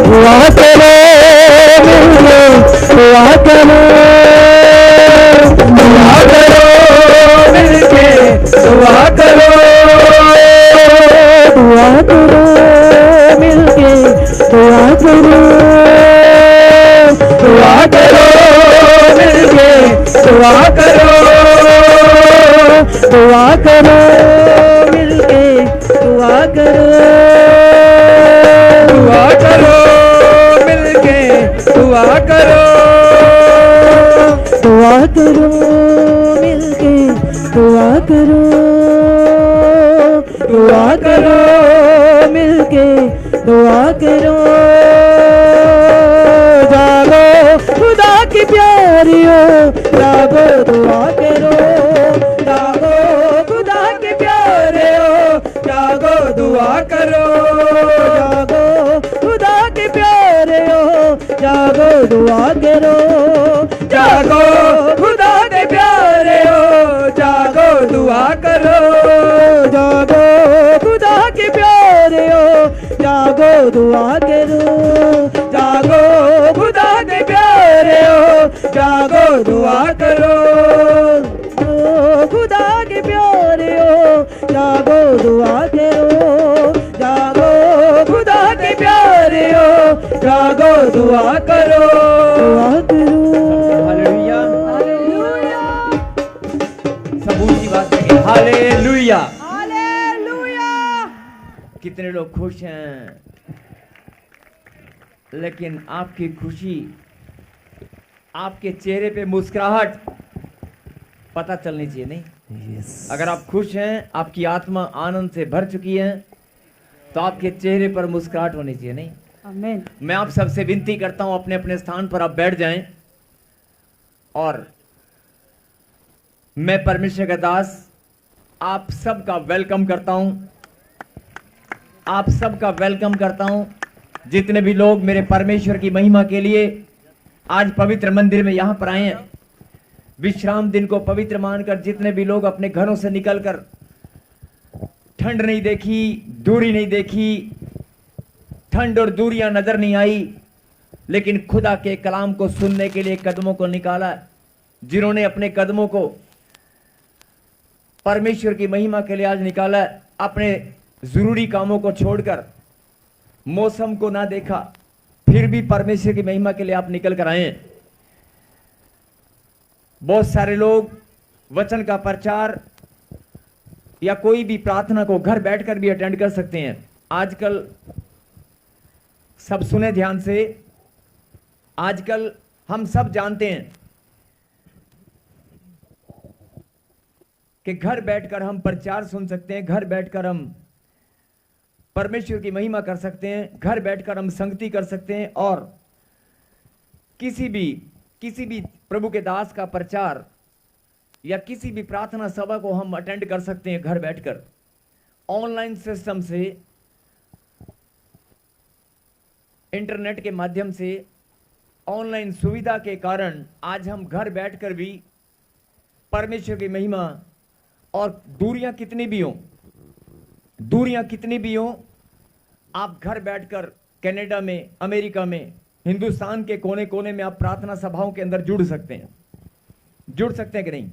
दुआ करो मिलके दुआ करो, दुआ करो मिलके दुआ करो, दुआ करो मिलके दुआ करो, दुआ करो मिलके दुआ करो, दुआ करो मिलके दुआ करो, दुआ करो मिलके दुआ करो, दुआ करो मिलके दुआ करो, दुआ करो मिलके दुआ करो। जागो खुदा की प्यारियों, जागो दुआ करो, जागो खुदा के प्यारियों, जागो दुआ करो, जागो खुदा के प्यारियों, जागो दुआ करो, जागो खुदा के प्यारियों, जागो दुआ करो, जागो खुदा के प्यारियों, जागो दुआ करो, जागो खुदा के प्यारियों, जागो दुआ करो, खुदा के प्यारियों, जागो दुआ करो, जागो खुदा के प्यारियों, जागो दुआ करो, दुआ करो। हालेलुया, हालेलुया, सब ऊंची बात है, हालेलुया, हालेलुया। कितने लोग खुश हैं, लेकिन आपकी खुशी, आपके चेहरे पे मुस्कुराहट पता चलनी चाहिए, नहीं? अगर आप खुश हैं, आपकी आत्मा आनंद से भर चुकी है, तो आपके चेहरे पर मुस्कुराहट होनी चाहिए, नहीं? आमीन। मैं आप सबसे विनती करता हूं, अपने अपने स्थान पर आप बैठ जाएं, और मैं परमेश्वर का दास आप सबका वेलकम करता हूं, आप सबका वेलकम करता हूं। जितने भी लोग मेरे परमेश्वर की महिमा के लिए आज पवित्र मंदिर में यहां पर आए हैं, विश्राम दिन को पवित्र मानकर, जितने भी लोग अपने घरों से निकलकर ठंड नहीं देखी, दूरी नहीं देखी, ठंड और दूरियां नजर नहीं आई, लेकिन खुदा के कलाम को सुनने के लिए कदमों को निकाला, जिन्होंने अपने कदमों को परमेश्वर की महिमा के लिए आज निकाला, अपने जरूरी कामों को छोड़कर, मौसम को ना देखा, फिर भी परमेश्वर की महिमा के लिए आप निकल कर आए हैं। बहुत सारे लोग वचन का प्रचार या कोई भी प्रार्थना को घर बैठकर भी अटेंड कर सकते हैं। आजकल सब सुने ध्यान से, आजकल हम सब जानते हैं कि घर बैठकर हम प्रचार सुन सकते हैं, घर बैठकर हम परमेश्वर की महिमा कर सकते हैं, घर बैठकर हम संगति कर सकते हैं, और किसी भी प्रभु के दास का प्रचार या किसी भी प्रार्थना सभा को हम अटेंड कर सकते हैं घर बैठकर। ऑनलाइन सिस्टम से, इंटरनेट के माध्यम से, ऑनलाइन सुविधा के कारण आज हम घर बैठकर भी परमेश्वर की महिमा, और दूरियां कितनी भी हों, आप घर बैठकर कनाडा में, अमेरिका में, हिंदुस्तान के कोने कोने में आप प्रार्थना सभाओं के अंदर जुड़ सकते हैं कि नहीं?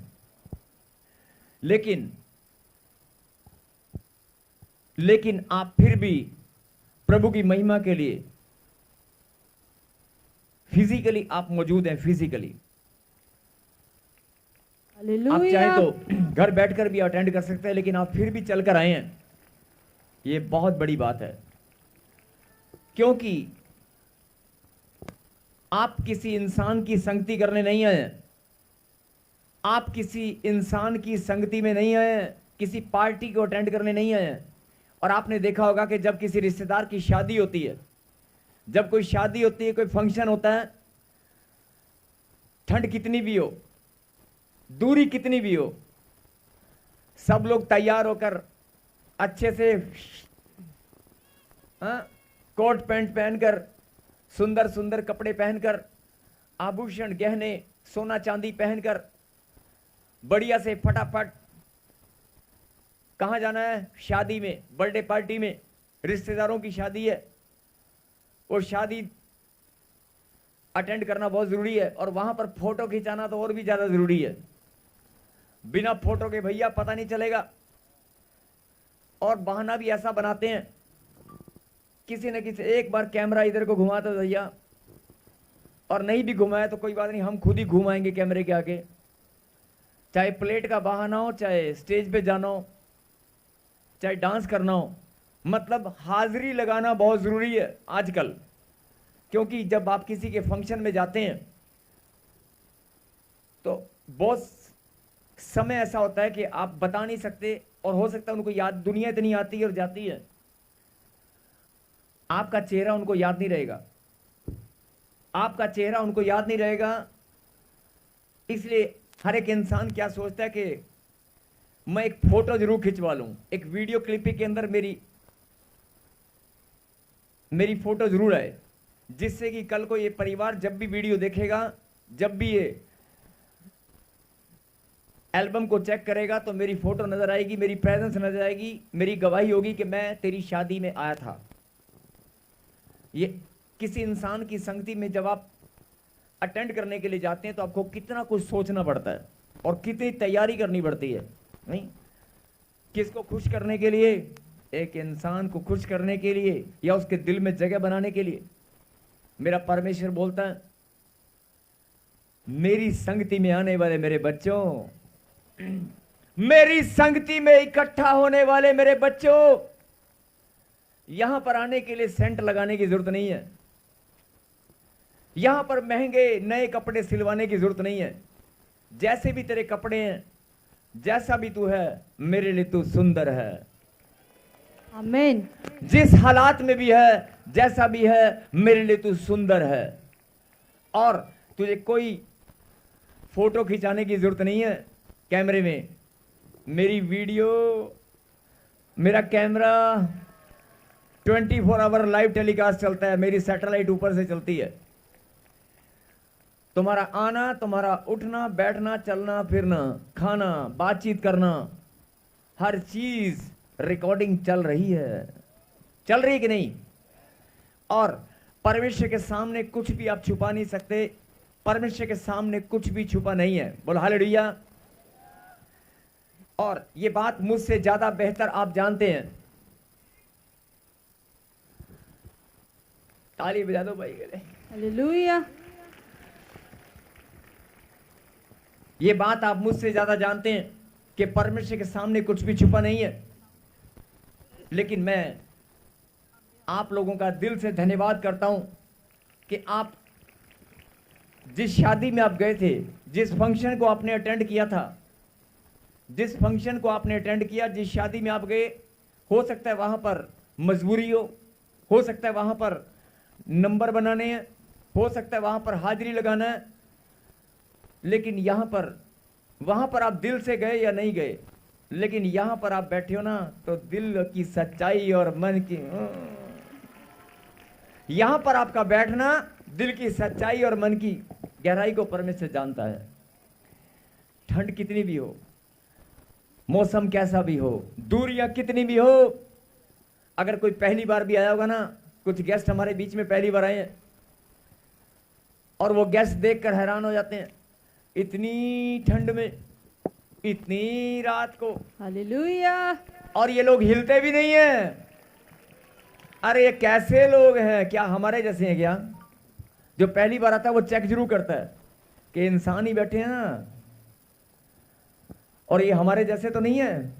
लेकिन आप फिर भी प्रभु की महिमा के लिए फिजिकली आप मौजूद हैं, फिजिकली आप चाहे तो घर बैठकर भी अटेंड कर सकते हैं, लेकिन आप फिर भी चलकर आए हैं, ये बहुत बड़ी बात है। क्योंकि आप किसी इंसान की संगति करने नहीं आए, आप किसी इंसान की संगति में नहीं आए, किसी पार्टी को अटेंड करने नहीं आए। और आपने देखा होगा कि जब किसी रिश्तेदार की शादी होती है, जब कोई शादी होती है, कोई फंक्शन होता है, ठंड कितनी भी हो, दूरी कितनी भी हो, सब लोग तैयार होकर अच्छे से कोट पैंट पहनकर, सुंदर सुंदर कपड़े पहनकर, आभूषण गहने सोना चांदी पहनकर, बढ़िया से फटाफट कहाँ जाना है? शादी में, बर्थडे पार्टी में, रिश्तेदारों की शादी है, वो शादी अटेंड करना बहुत जरूरी है, और वहां पर फोटो खिंचाना तो और भी ज्यादा जरूरी है। बिना फोटो के भैया पता नहीं चलेगा। और बहाना भी ऐसा बनाते हैं, किसी न किसी एक बार कैमरा इधर को घुमा दो भैया, और नहीं भी घुमाए तो कोई बात नहीं, हम खुद ही घुमाएंगे कैमरे के आगे। चाहे प्लेट का बहाना हो, चाहे स्टेज पे जाना हो, चाहे डांस करना हो, मतलब हाजिरी लगाना बहुत जरूरी है आजकल। क्योंकि जब आप किसी के फंक्शन में जाते हैं तो बहुत समय ऐसा होता है कि आप बता नहीं सकते, और हो सकता है उनको याद, दुनिया इतनी आती है और जाती है, आपका चेहरा उनको याद नहीं रहेगा, आपका चेहरा उनको याद नहीं रहेगा। इसलिए हर एक इंसान क्या सोचता है कि मैं एक फोटो जरूर खिंचवा लूं, एक वीडियो क्लिपिंग के अंदर मेरी फोटो जरूर आए, जिससे कि कल को ये परिवार जब भी वीडियो देखेगा, जब भी ये एल्बम को चेक करेगा, तो मेरी फोटो नजर आएगी, मेरी प्रेजेंस नजर आएगी, मेरी गवाही होगी कि मैं तेरी शादी में आया था। ये किसी इंसान की संगति में जब आप अटेंड करने के लिए जाते हैं तो आपको कितना कुछ सोचना पड़ता है और कितनी तैयारी करनी पड़ती है। नहीं, किसको खुश करने के लिए? एक इंसान को खुश करने के लिए या उसके दिल में जगह बनाने के लिए। मेरा परमेश्वर बोलता है, मेरी संगति में आने वाले मेरे बच्चों, मेरी संगति में इकट्ठा होने वाले मेरे बच्चों, यहां पर आने के लिए सेंट लगाने की जरूरत नहीं है, यहां पर महंगे नए कपड़े सिलवाने की जरूरत नहीं है। जैसे भी तेरे कपड़े हैं, जैसा भी तू है, मेरे लिए तू सुंदर है। आमीन। जिस हालात में भी है, जैसा भी है, मेरे लिए तू सुंदर है। और तुझे कोई फोटो खिंचाने की जरूरत नहीं है कैमरे में। मेरी वीडियो, मेरा कैमरा 24 आवर लाइव टेलीकास्ट चलता है, मेरी सैटेलाइट ऊपर से चलती है। तुम्हारा आना, तुम्हारा उठना, बैठना, चलना फिरना, खाना, बातचीत करना, हर चीज रिकॉर्डिंग चल रही है। चल रही है कि नहीं? और परमेश्वर के सामने कुछ भी आप छुपा नहीं सकते। परमेश्वर के सामने कुछ भी छुपा नहीं है। बोलो हालेलुया। और ये बात मुझसे ज्यादा बेहतर आप जानते हैं। ताली बजा दो भाई के लिए। हालेलुया। ये बात आप मुझसे ज्यादा जानते हैं कि परमेश्वर के सामने कुछ भी छुपा नहीं है। लेकिन मैं आप लोगों का दिल से धन्यवाद करता हूं कि आप जिस शादी में आप गए थे, जिस फंक्शन को आपने अटेंड किया था, जिस फंक्शन को आपने अटेंड किया, जिस शादी में आप गए, हो सकता है वहां पर मजबूरी हो सकता है वहां पर नंबर बनाने हैं, हो सकता है वहां पर हाजिरी लगाना है, लेकिन वहां पर आप दिल से गए या नहीं गए, लेकिन यहां पर आप बैठे हो ना, तो दिल की सच्चाई और मन की, यहां पर आपका बैठना दिल की सच्चाई और मन की गहराई को परमेश्वर जानता है। ठंड कितनी भी हो, मौसम कैसा भी हो, दूरियां कितनी भी हो, अगर कोई पहली बार भी आया होगा ना, कुछ गेस्ट हमारे बीच में पहली बार आए हैं और वो गेस्ट देखकर हैरान हो जाते हैं, इतनी ठंड में, इतनी रात को, हालेलुया। और ये लोग हिलते भी नहीं है। अरे ये कैसे लोग हैं? क्या हमारे जैसे हैं क्या? जो पहली बार आता है वो चेक जरूर करता है कि इंसान ही बैठे हैं ना, और ये हमारे जैसे तो नहीं है,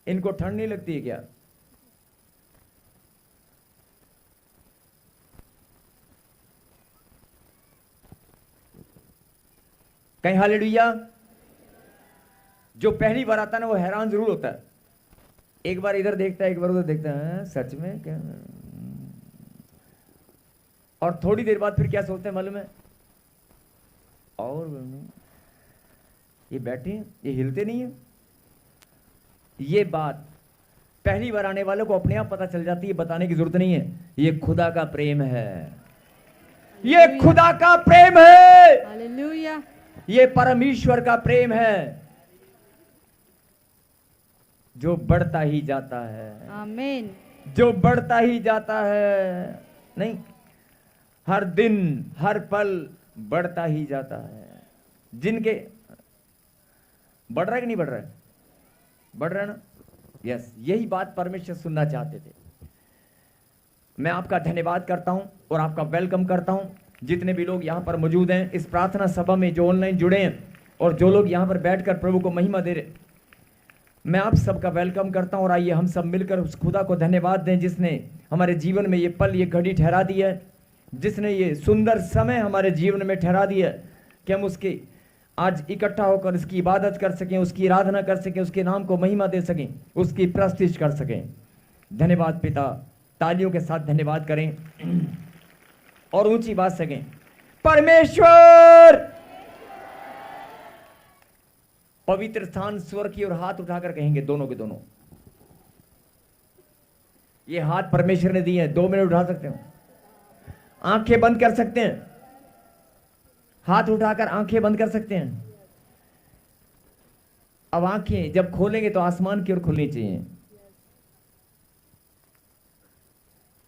इनको ठंड नहीं लगती है क्या? कहीं हालेलुया। जो पहली बार आता है ना, वो हैरान जरूर होता है। एक बार इधर देखता है, एक बार उधर देखता है, सच में क्या? और थोड़ी देर बाद फिर क्या सोचते हैं मालूम है? और ये बैठे हैं, ये हिलते नहीं है। ये बात पहली बार आने वालों को अपने आप पता चल जाती है, बताने की जरूरत नहीं है। ये खुदा का प्रेम है, ये खुदा का प्रेम है, हालेलुया। ये परमेश्वर का प्रेम है जो बढ़ता ही जाता है। आमीन। जो बढ़ता ही जाता है, नहीं, हर दिन हर पल बढ़ता ही जाता है। जिनके बढ़ रहा है कि नहीं बढ़ रहा है? बढ़ रहा है ना? यस, यही बात परमेश्वर सुनना चाहते थे। मैं आपका धन्यवाद करता हूं और आपका वेलकम करता हूं। जितने भी लोग यहां पर मौजूद हैं इस प्रार्थना सभा में, जो ऑनलाइन जुड़े हैं और जो लोग यहां पर बैठकर प्रभु को महिमा दे रहे, मैं आप सबका वेलकम करता हूं। और आइए हम सब मिलकर उस खुदा को धन्यवाद दें जिसने हमारे जीवन में ये पल, ये घड़ी ठहरा दी है, जिसने ये सुंदर समय हमारे जीवन में ठहरा दिया कि हम उसके आज इकट्ठा होकर इसकी इबादत कर सकें, उसकी आराधना कर सकें, उसके नाम को महिमा दे सकें, उसकी प्रस्तिश कर सकें। धन्यवाद पिता। तालियों के साथ धन्यवाद करें और ऊंची बात सकें, परमेश्वर। पवित्र स्थान स्वर की ओर हाथ उठाकर कहेंगे दोनों के दोनों। ये हाथ परमेश्वर ने दिए हैं, 2 मिनट उठा सकते हो, आंखें बंद कर सकते हैं, हाथ उठाकर आंखें बंद कर सकते हैं। अब आंखें जब खोलेंगे तो आसमान की ओर खुलनी चाहिए।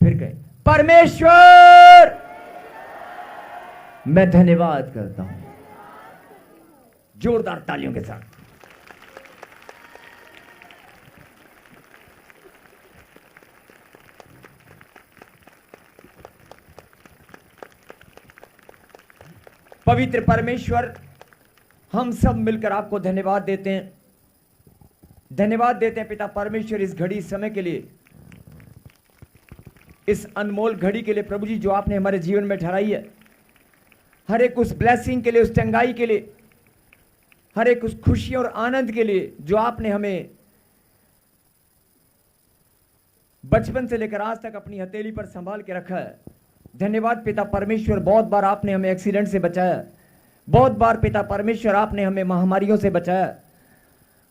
फिर कहें, परमेश्वर मैं धन्यवाद करता हूं। जोरदार तालियों के साथ। पवित्र परमेश्वर, हम सब मिलकर आपको धन्यवाद देते हैं। धन्यवाद देते हैं पिता परमेश्वर इस घड़ी, इस समय के लिए, इस अनमोल घड़ी के लिए प्रभु जी, जो आपने हमारे जीवन में ठहराई है। हर एक उस ब्लेसिंग के लिए, उस चंगाई के लिए, हर एक उस खुशी और आनंद के लिए जो आपने हमें बचपन से लेकर आज तक अपनी हथेली पर संभाल के रखा है। धन्यवाद पिता परमेश्वर। बहुत बार आपने हमें एक्सीडेंट से बचाया, बहुत बार पिता परमेश्वर आपने हमें महामारियों से बचाया,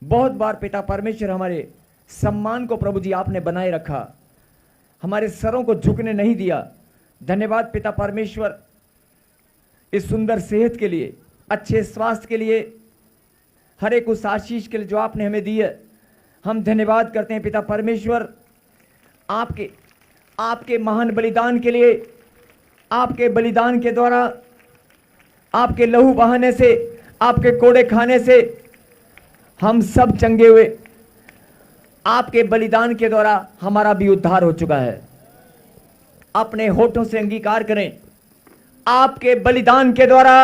बहुत बार पिता परमेश्वर हमारे सम्मान को प्रभु जी आपने बनाए रखा, हमारे सरों को झुकने नहीं दिया। धन्यवाद पिता परमेश्वर इस सुंदर सेहत के लिए, अच्छे स्वास्थ्य के लिए, हर एक उस आशीष के लिए जो आपने हमें दी है। हम धन्यवाद करते हैं पिता परमेश्वर आपके महान बलिदान के लिए। आपके बलिदान के द्वारा, आपके लहू बहाने से, आपके कोड़े खाने से हम सब चंगे हुए। आपके बलिदान के द्वारा हमारा भी उद्धार हो चुका है। अपने होठों से अंगीकार करें, आपके बलिदान के द्वारा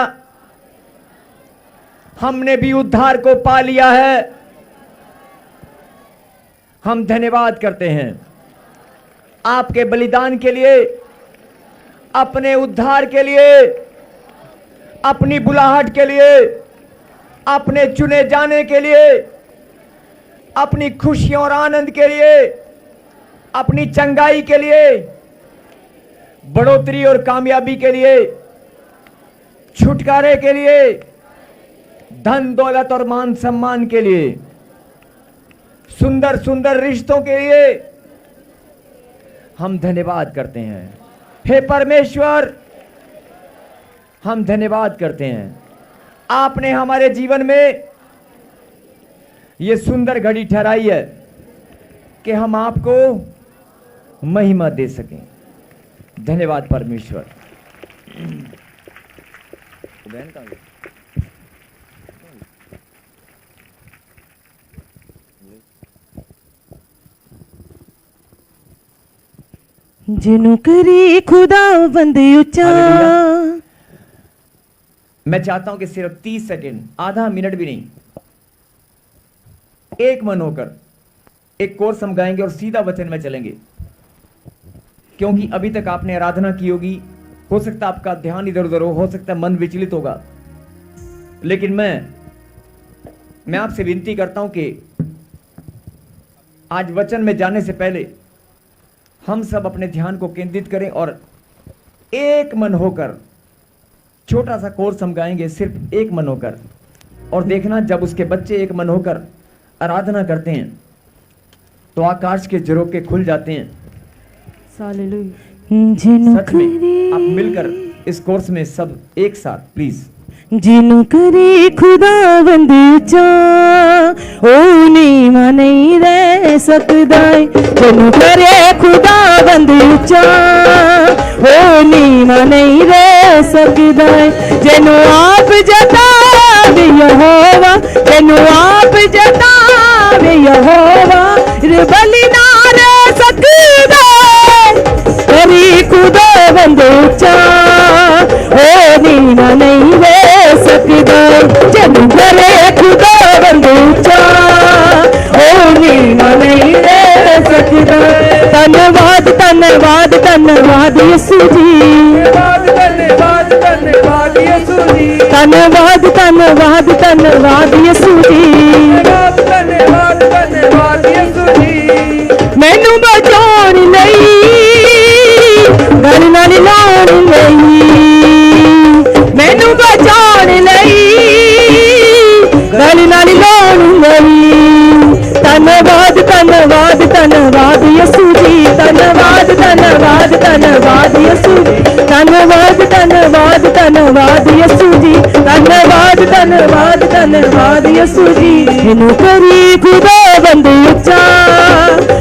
हमने भी उद्धार को पा लिया है। हम धन्यवाद करते हैं आपके बलिदान के लिए, अपने उद्धार के लिए, अपनी बुलाहट के लिए, अपने चुने जाने के लिए, अपनी खुशियों और आनंद के लिए, अपनी चंगाई के लिए, बढ़ोतरी और कामयाबी के लिए, छुटकारे के लिए, धन दौलत और मान सम्मान के लिए, सुंदर सुंदर रिश्तों के लिए हम धन्यवाद करते हैं। हे परमेश्वर, हम धन्यवाद करते हैं। आपने हमारे जीवन में ये सुंदर घड़ी ठहराई है कि हम आपको महिमा दे सकें। धन्यवाद परमेश्वर। जिनु करी खुदा बंद उच्चा। मैं चाहता हूं कि सिर्फ 30 सेकेंड, आधा मिनट भी नहीं, एक मन होकर एक कोर्स हम गाएंगे और सीधा वचन में चलेंगे। क्योंकि अभी तक आपने आराधना की होगी, हो सकता है आपका ध्यान इधर उधर हो सकता है मन विचलित होगा, लेकिन मैं आपसे विनती करता हूं कि आज वचन में जाने से पहले हम सब अपने ध्यान को केंद्रित करें और एक मन होकर छोटा सा कोर्स हम गाएंगे, सिर्फ एक मन होकर। और देखना, जब उसके बच्चे एक मन होकर आराधना करते हैं तो आकाश के झरोखे खुल जाते हैं। हालेलुया। सच में आप मिलकर इस कोर्स में सब एक साथ प्लीज। जिन्हों करे खुदावंद उच्चा ओ नीवा नहीं रह सकदा है। जिन्हों करे खुदावंद उच्चा ओ नीवा नहीं रह सकदा है। जिन्हों आप जतावे यहोवा, जिन्हों आप जतावे यहोवा बलि ना रह सकदा है। करी खुदावंद उच्चा ओ नीवा नहीं रह सकदा है। जिन्हों करे खुदावंद उच्चा ओ नीवा नहीं रह सकदा है। धन्यवाद धन्यवाद धन्यवाद यीशु जी, धन्यवाद धन्यवाद यीशु जी, धन्यवाद धन्यवाद धन्यवाद यीशु जी, धन्यवाद धन्यवाद यीशु जी। मैनू बचाउण लई गल नाल लाउण लई, मैनू बचाउण लई गल नाल लाउण लई। धन्यवाद धन्यवाद धन्यवाद यीशु जी, धन्यवाद धन्यवाद धन्यवाद यीशु जी, धन्यवाद धन्यवाद धन्यवाद यीशु जी, धन्यवाद धन्यवाद धन्यवाद यीशु जी। इनु करी खुदावंद उच्चा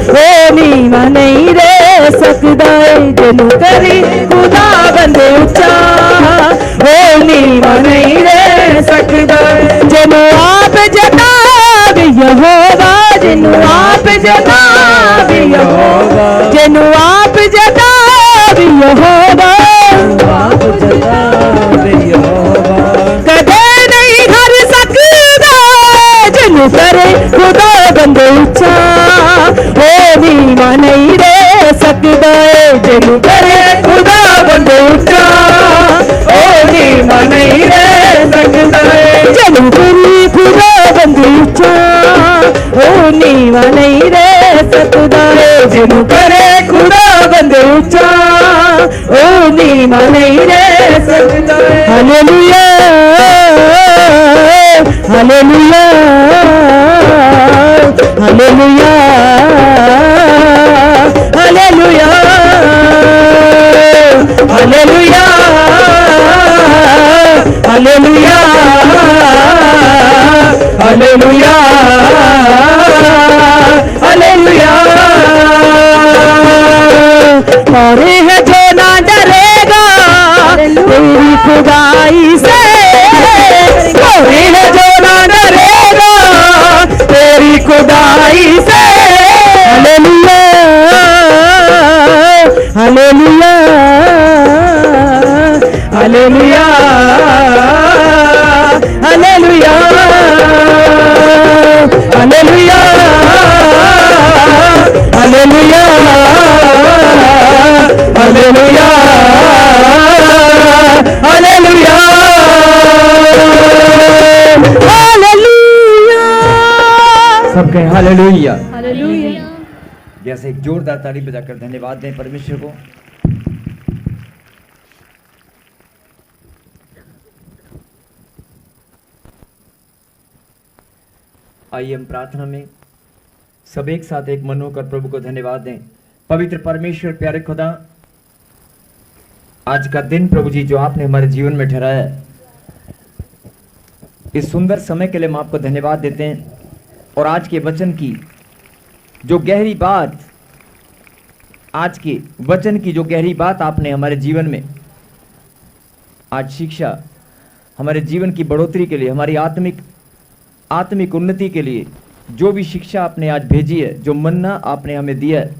ओ नीवा नहीं रह सकदा है। जिनु करी खुदावंद उच्चा ओ नीवा नहीं रह सकदा है। जिनु आप जतावे यहोवा, जिनु आप जतावे यहोवा, जिनु आप जतावे यहोवा, आप जतावे यहोवा, कदे नहीं हर सकदा। जिनु करे खुदावंद उच्चा ओ नीवा नहीं रह सकदा है। जिनु करे खुदावंद उच्चा ओ नीवा नहीं रह सकदा है। जिनु करे खुदावंद उच्चा ओ नीवा नहीं रह सकदा है। जिनु करे खुदावंद उच्चा ओ नीवा नहीं रह सकदा है। Hallelujah hallelujah hallelujah hallelujah hallelujah hallelujah hallelujah hallelujah. और है जो ना डरेगा तेरी खुदाई से, और है जो ना डरेगा तेरी खुदाई से। Hallelujah hallelujah hallelujah hallelujah hallelujah hallelujah hallelujah hallelujah hallelujah. सब कहें हालेलुया। हालेलुया। जैसे एक जोरदार ताली बजाकर धन्यवाद दें परमेश्वर को। आइए हम प्रार्थना में सब एक साथ एक मन होकर प्रभु को धन्यवाद दें। पवित्र परमेश्वर, प्यारे खुदा, आज का दिन प्रभु जी जो आपने हमारे जीवन में ठहराया है, इस सुंदर समय के लिए हम आपको धन्यवाद देते हैं। और आज के वचन की जो गहरी बात, आज के वचन की जो गहरी बात आपने हमारे जीवन में आज शिक्षा, हमारे जीवन की बढ़ोतरी के लिए, हमारी आत्मिक उन्नति के लिए जो भी शिक्षा आपने आज भेजी है, जो मन्ना आपने हमें दिया है,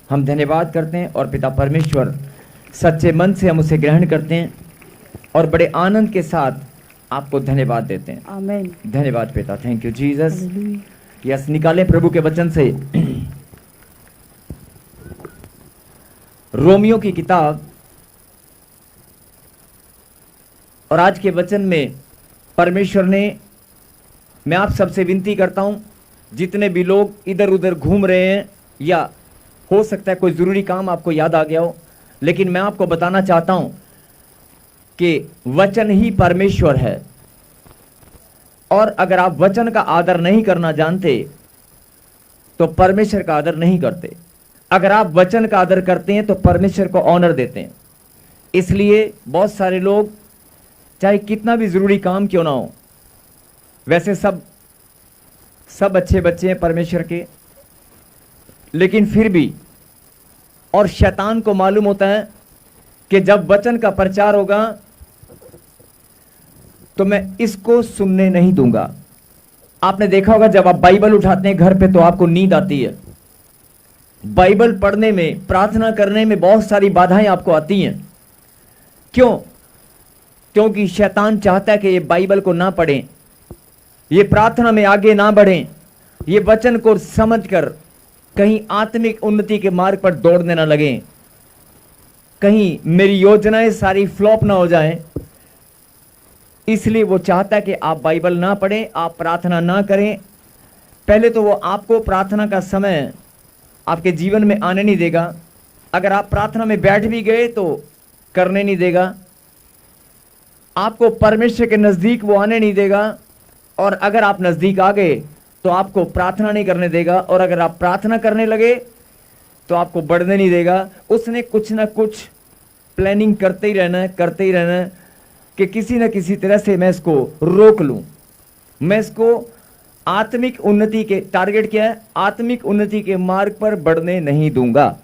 हम धन्यवाद करते हैं। और पिता परमेश्वर, सच्चे मन से हम उसे ग्रहण करते हैं और बड़े आनंद के साथ आपको धन्यवाद देते हैं। आमीन। धन्यवाद पिता, thank you Jesus. Hallelujah. Yes, निकालें प्रभु के वचन से रोमियो की किताब, और आज के वचन में परमेश्वर ने, मैं आप सबसे विनती करता हूं, जितने भी लोग इधर उधर घूम रहे हैं, या हो सकता है कोई ज़रूरी काम आपको याद आ गया हो, लेकिन मैं आपको बताना चाहता हूं कि वचन ही परमेश्वर है। और अगर आप वचन का आदर नहीं करना जानते तो परमेश्वर का आदर नहीं करते। अगर आप वचन का आदर करते हैं तो परमेश्वर को ऑनर देते हैं। इसलिए बहुत सारे लोग चाहे कितना भी जरूरी काम क्यों ना हो। वैसे सब अच्छे बच्चे हैं परमेश्वर के, लेकिन फिर भी, और शैतान को मालूम होता है कि जब वचन का प्रचार होगा तो मैं इसको सुनने नहीं दूंगा। आपने देखा होगा जब आप बाइबल उठाते हैं घर पे तो आपको नींद आती है। बाइबल पढ़ने में, प्रार्थना करने में बहुत सारी बाधाएं आपको आती हैं। क्यों? क्योंकि शैतान चाहता है कि ये बाइबल को ना पढ़ें, ये प्रार्थना में आगे ना बढ़ें, ये वचन को समझकर कहीं आत्मिक उन्नति के मार्ग पर दौड़ने ना लगें, कहीं मेरी योजनाएं सारी फ्लॉप ना हो जाएं। इसलिए वो चाहता है कि आप बाइबल ना पढ़ें, आप प्रार्थना ना करें। पहले तो वो आपको प्रार्थना का समय आपके जीवन में आने नहीं देगा। अगर आप प्रार्थना में बैठ भी गए तो करने नहीं देगा। आपको परमेश्वर के नजदीक वो आने नहीं देगा, और अगर आप नजदीक आ गए तो आपको प्रार्थना नहीं करने देगा, और अगर आप प्रार्थना करने लगे तो आपको बढ़ने नहीं देगा। उसने कुछ ना कुछ प्लानिंग करते ही रहना है कि किसी न किसी तरह से मैं इसको रोक लूं। मैं इसको आत्मिक उन्नति के, टारगेट क्या है? आत्मिक उन्नति के मार्ग पर बढ़ने नहीं दूंगा,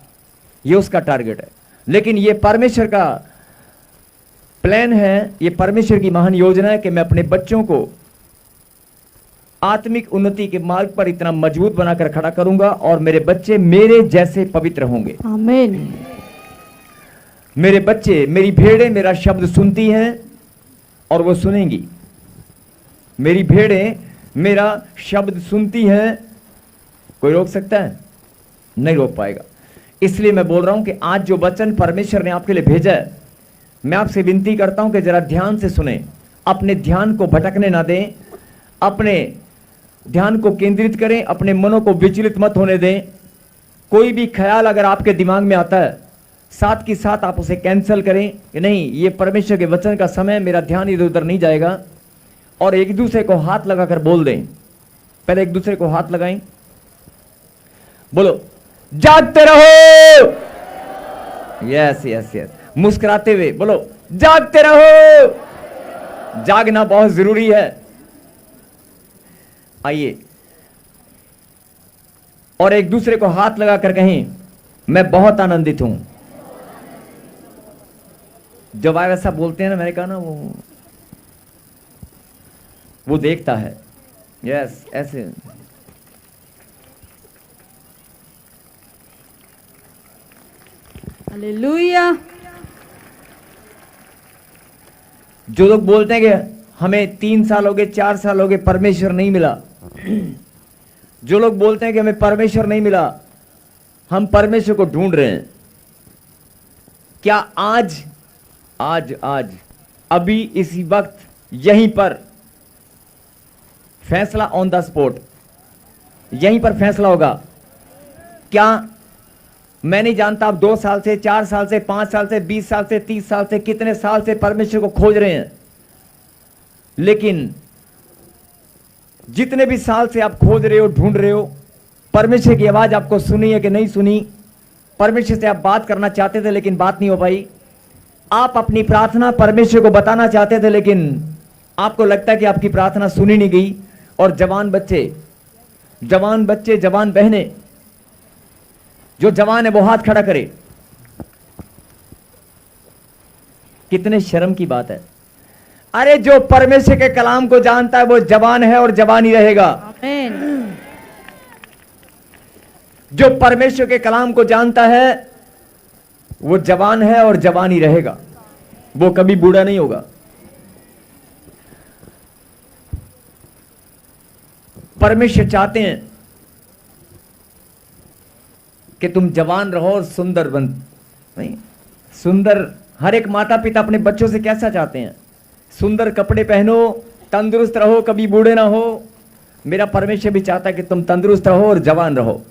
ये उसका टारगेट है। लेकिन ये परमेश्वर का प्लान है, ये परमेश्वर की महान योजना है कि मैं अपने बच्चों को आत्मिक उन्नति के मार्ग पर इतना मजबूत बनाकर खड़ा करूंगा, और मेरे बच्चे मेरे जैसे पवित्र होंगे। आमीन। मेरे बच्चे, मेरी भेड़ें मेरा शब्द सुनती हैं और वो सुनेंगी। मेरी भेड़ें मेरा शब्द सुनती हैं। कोई रोक सकता है? नहीं रोक पाएगा। इसलिए मैं बोल रहा हूं कि आज जो वचन परमेश्वर ने आपके लिए भेजा है, मैं आपसे विनती करता हूं कि जरा ध्यान से सुने, अपने ध्यान को भटकने ना दें, अपने ध्यान को केंद्रित करें, अपने मनों को विचलित मत होने दें। कोई भी ख्याल अगर आपके दिमाग में आता है, साथ के साथ आप उसे कैंसिल करें कि नहीं, ये परमेश्वर के वचन का समय, मेरा ध्यान इधर उधर नहीं जाएगा। और एक दूसरे को हाथ लगाकर बोल दें। पहले एक दूसरे को हाथ लगाएं, बोलो जागते रहो। यस यस यस, मुस्कुराते हुए बोलो जागते रहो। जागना बहुत जरूरी है। आइए, और एक दूसरे को हाथ लगाकर कहें मैं बहुत आनंदित हूं। जब आप ऐसा बोलते हैं ना, मैंने कहा ना, वो देखता है। यस, ऐसे। हालेलुया। जो लोग बोलते हैं कि हमें 3 साल हो गए, 4 साल हो गए, परमेश्वर नहीं मिला, जो लोग बोलते हैं कि हमें परमेश्वर नहीं मिला, हम परमेश्वर को ढूंढ रहे हैं, क्या आज अभी इसी वक्त यहीं पर फैसला ऑन द स्पॉट, यहीं पर फैसला होगा? क्या मैं नहीं जानता आप 2 साल से, 4 साल से, 5 साल से, 20 साल से, 30 साल से, कितने साल से परमेश्वर को खोज रहे हैं, लेकिन जितने भी साल से आप खोज रहे हो, ढूंढ रहे हो, परमेश्वर की आवाज आपको सुनी है कि नहीं सुनी? परमेश्वर से आप बात करना चाहते थे लेकिन बात नहीं हो पाई। आप अपनी प्रार्थना परमेश्वर को बताना चाहते थे लेकिन आपको लगता है कि आपकी प्रार्थना सुनी नहीं गई। और जवान बच्चे, जवान बहनें, जो जवान है वो हाथ खड़ा करे। कितने शर्म की बात है। अरे जो परमेश्वर के कलाम को जानता है वो जवान है और जवान ही रहेगा। आमीन। जो परमेश्वर के कलाम को जानता है वो जवान है और जवान ही रहेगा, वो कभी बूढ़ा नहीं होगा। परमेश्वर चाहते हैं कि तुम जवान रहो और सुंदर बन, नहीं सुंदर। हर एक माता पिता अपने बच्चों से कैसा चाहते हैं? सुंदर कपड़े पहनो, तंदुरुस्त रहो, कभी बूढ़े ना हो। मेरा परमेश्वर भी चाहता है कि तुम तंदुरुस्त रहो और जवान रहो।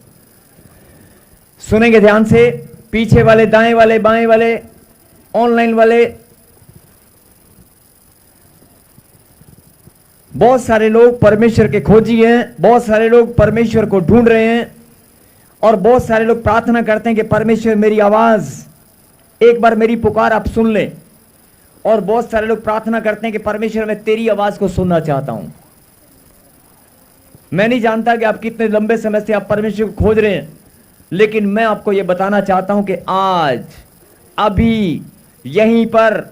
सुनेंगे ध्यान से, पीछे वाले, दाएं वाले, बाएं वाले, ऑनलाइन वाले, बहुत सारे लोग परमेश्वर के खोजी हैं, बहुत सारे लोग परमेश्वर को ढूंढ रहे हैं, और बहुत सारे लोग प्रार्थना करते हैं कि परमेश्वर मेरी आवाज, एक बार मेरी पुकार आप सुन लें। और बहुत सारे लोग प्रार्थना करते हैं कि परमेश्वर मैं तेरी आवाज को सुनना चाहता हूं। मैं नहीं जानता कि आप कितने लंबे समय से आप परमेश्वर को खोज रहे हैं, लेकिन मैं आपको यह बताना चाहता हूं कि आज अभी यहीं पर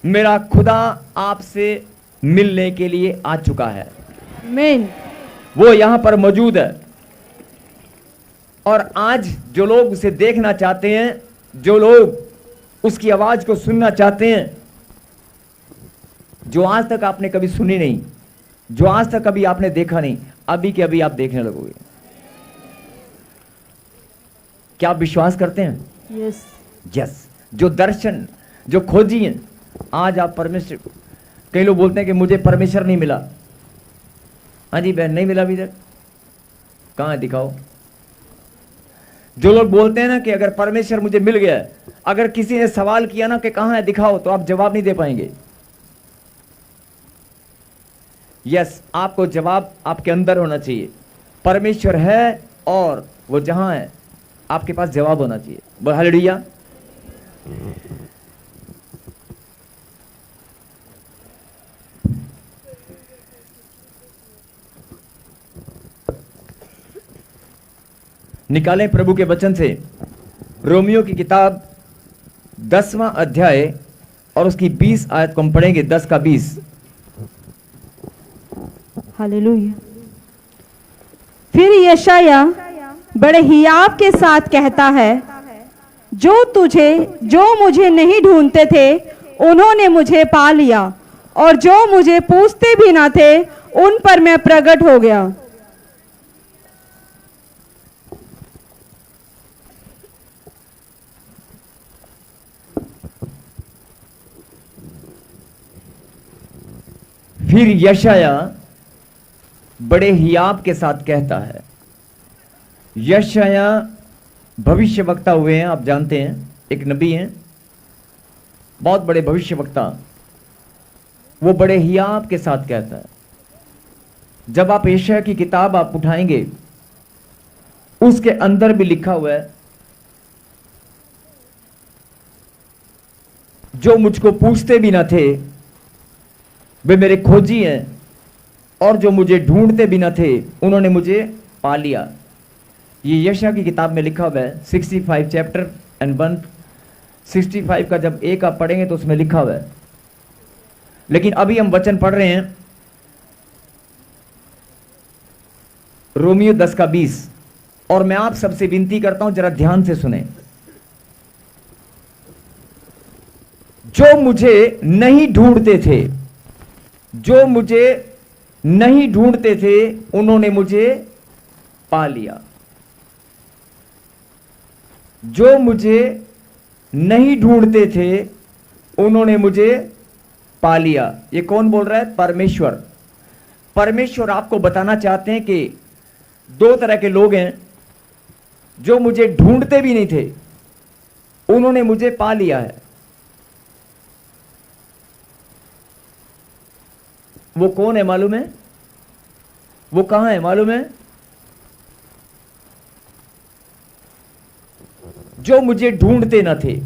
मेरा खुदा आपसे मिलने के लिए आ चुका है। आमीन। वो यहां पर मौजूद है। और आज जो लोग उसे देखना चाहते हैं, जो लोग उसकी आवाज को सुनना चाहते हैं, जो आज तक आपने कभी सुनी नहीं, जो आज तक कभी आपने देखा नहीं, अभी के अभी आप देखने लगोगे। क्या आप विश्वास करते हैं? यस। यस। जो दर्शन, जो खोजी हैं, आज आप परमेश्वर। कई लोग बोलते हैं कि मुझे परमेश्वर नहीं मिला। हाँ जी बहन, नहीं मिला अभी तक? कहां है, दिखाओ। जो लोग बोलते हैं ना कि अगर परमेश्वर मुझे मिल गया, अगर किसी ने सवाल किया ना कि कहां है दिखाओ, तो आप जवाब नहीं दे पाएंगे। यस, आपको जवाब आपके अंदर होना चाहिए। परमेश्वर है और वो जहां है आपके पास जवाब होना चाहिए। बोल हालेलुया। निकालें प्रभु के वचन से रोमियो की किताब 10वां अध्याय और उसकी 20 आयत को हम पढ़ेंगे। 10 का 20। हालेलुया। फिर यशाया बड़े हियाव के साथ कहता है, जो मुझे नहीं ढूंढते थे उन्होंने मुझे पा लिया, और जो मुझे पूछते भी ना थे उन पर मैं प्रकट हो गया। फिर यशाया बड़े हियाव के साथ कहता है। यशाया भविष्यवक्ता हुए हैं, आप जानते हैं, एक नबी हैं, बहुत बड़े भविष्यवक्ता। वो बड़े हियाव के साथ कहता है। जब आप यशाया की किताब आप उठाएंगे, उसके अंदर भी लिखा हुआ है, जो मुझको पूछते भी ना थे वे मेरे खोजी हैं, और जो मुझे ढूंढते भी ना थे उन्होंने मुझे पा लिया। ये यशाया की किताब में लिखा हुआ है, 65 चैप्टर एंड 165 का जब एक आप पढ़ेंगे तो उसमें लिखा हुआ है। लेकिन अभी हम वचन पढ़ रहे हैं रोमियो 10 का 20, और मैं आप सबसे विनती करता हूं जरा ध्यान से सुने। जो मुझे नहीं ढूंढते थे, जो मुझे नहीं ढूंढते थे उन्होंने मुझे पा लिया। जो मुझे नहीं ढूंढते थे उन्होंने मुझे पा लिया। ये कौन बोल रहा है? परमेश्वर। परमेश्वर आपको बताना चाहते हैं कि दो तरह के लोग हैं। जो मुझे ढूंढते भी नहीं थे उन्होंने मुझे पा लिया है। वो कौन है मालूम है? वो कहां है मालूम है? जो मुझे ढूंढते न थे।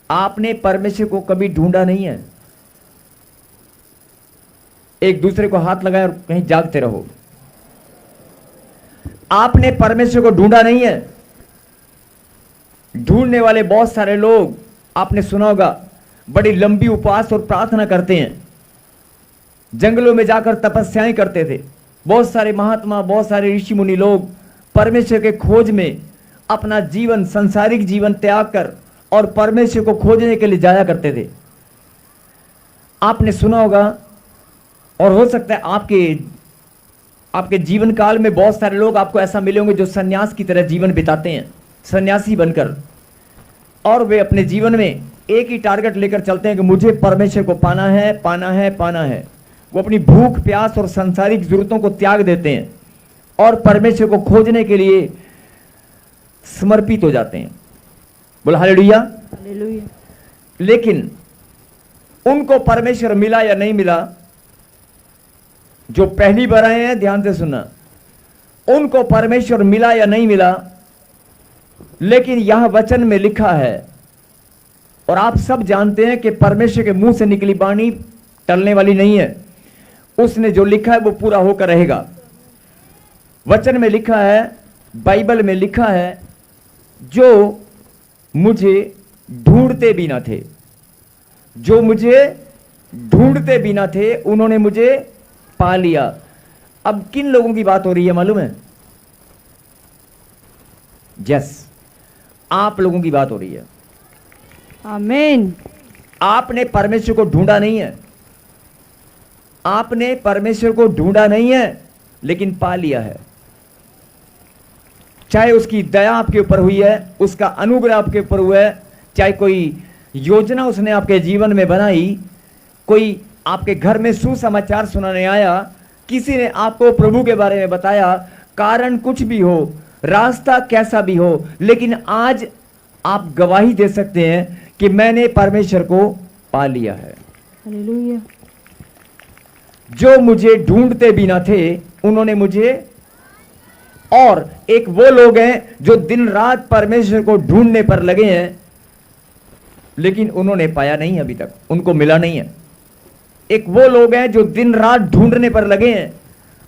आपने परमेश्वर को कभी ढूंढा नहीं है? एक दूसरे को हाथ लगाए और कहीं जागते रहो। आपने परमेश्वर को ढूंढा नहीं है? ढूंढने वाले बहुत सारे लोग आपने सुना होगा, बड़ी लंबी उपवास और प्रार्थना करते हैं, जंगलों में जाकर तपस्याएं करते थे। बहुत सारे महात्मा, बहुत सारे ऋषि मुनि लोग परमेश्वर के खोज में अपना जीवन, संसारिक जीवन त्याग कर और परमेश्वर को खोजने के लिए जाया करते थे। आपने सुना होगा, और हो सकता है आपके जीवन काल में बहुत सारे लोग आपको ऐसा मिले होंगे जो सन्यास की तरह जीवन बिताते हैं, सन्यासी बनकर, और वे अपने जीवन में एक ही टारगेट लेकर चलते हैं कि मुझे परमेश्वर को पाना है, पाना है, पाना है। वो अपनी भूख प्यास और सांसारिक जरूरतों को त्याग देते हैं और परमेश्वर को खोजने के लिए समर्पित हो जाते हैं। बोला हालेलुया। हालेलुया। लेकिन उनको परमेश्वर मिला या नहीं मिला, जो पहली बार आए हैं ध्यान से सुनना, उनको परमेश्वर मिला या नहीं मिला, लेकिन यहां वचन में लिखा है और आप सब जानते हैं कि परमेश्वर के मुंह से निकली वाणी टलने वाली नहीं है। उसने जो लिखा है वो पूरा होकर रहेगा। वचन में लिखा है, बाइबल में लिखा है, जो मुझे ढूंढते भी ना थे, जो मुझे ढूंढते भी ना थे, उन्होंने मुझे पा लिया। अब किन लोगों की बात हो रही है मालूम है? यस, आप लोगों की बात हो रही है। आमीन। आपने परमेश्वर को ढूंढा नहीं है, आपने परमेश्वर को ढूंढा नहीं है, लेकिन पा लिया है। चाहे उसकी दया आपके ऊपर हुई है, उसका अनुग्रह आपके ऊपर हुआ है, चाहे कोई योजना उसने आपके जीवन में बनाई, कोई आपके घर में सुसमाचार सुनाने आया, किसी ने आपको प्रभु के बारे में बताया, कारण कुछ भी हो, रास्ता कैसा भी हो, लेकिन आज आप गवाही दे सकते हैं कि मैंने परमेश्वर को पा लिया है। हालेलुया। जो मुझे ढूंढते भी ना थे, उन्होंने मुझे, और एक वो लोग हैं जो दिन रात परमेश्वर को ढूंढने पर लगे हैं, लेकिन उन्होंने पाया नहीं, अभी तक उनको मिला नहीं है। एक वो लोग हैं जो दिन रात ढूंढने पर लगे हैं,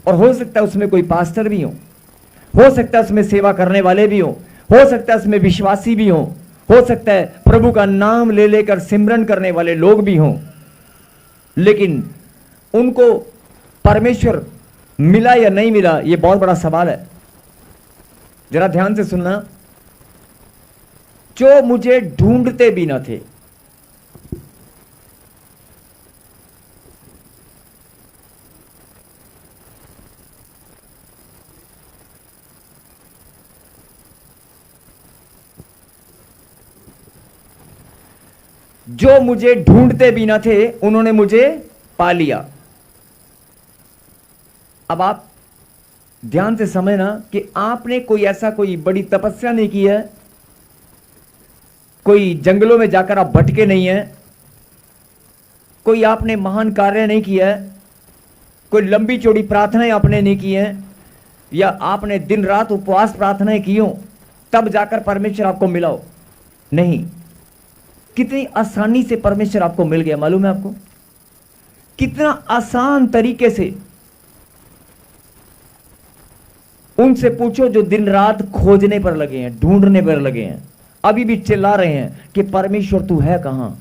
और हो सकता है उसमें कोई पास्टर भी हो सकता है उसमें सेवा करने वाले भी हो सकता है उसमें विश्वासी भी हो सकता है प्रभु का नाम ले लेकर सिमरन करने वाले लोग भी हों, लेकिन उनको परमेश्वर मिला या नहीं मिला, यह बहुत बड़ा सवाल है। जरा ध्यान से सुनना। जो मुझे ढूंढते भी ना थे, जो मुझे ढूंढते भी ना थे, उन्होंने मुझे पा लिया। अब आप ध्यान से समझना कि आपने कोई ऐसा कोई बड़ी तपस्या नहीं की है, कोई जंगलों में जाकर आप भटके नहीं है, कोई आपने महान कार्य नहीं किया है, कोई लंबी चौड़ी प्रार्थनाएं आपने नहीं की है, या आपने दिन रात उपवास प्रार्थनाएं की हो तब जाकर परमेश्वर आपको मिला हो। नहीं, कितनी आसानी से परमेश्वर आपको मिल गया, मालूम है आपको? कितना आसान तरीके से। उनसे पूछो जो दिन रात खोजने पर लगे हैं, ढूंढने पर लगे हैं, अभी भी चिल्ला रहे हैं कि परमेश्वर तू है कहां।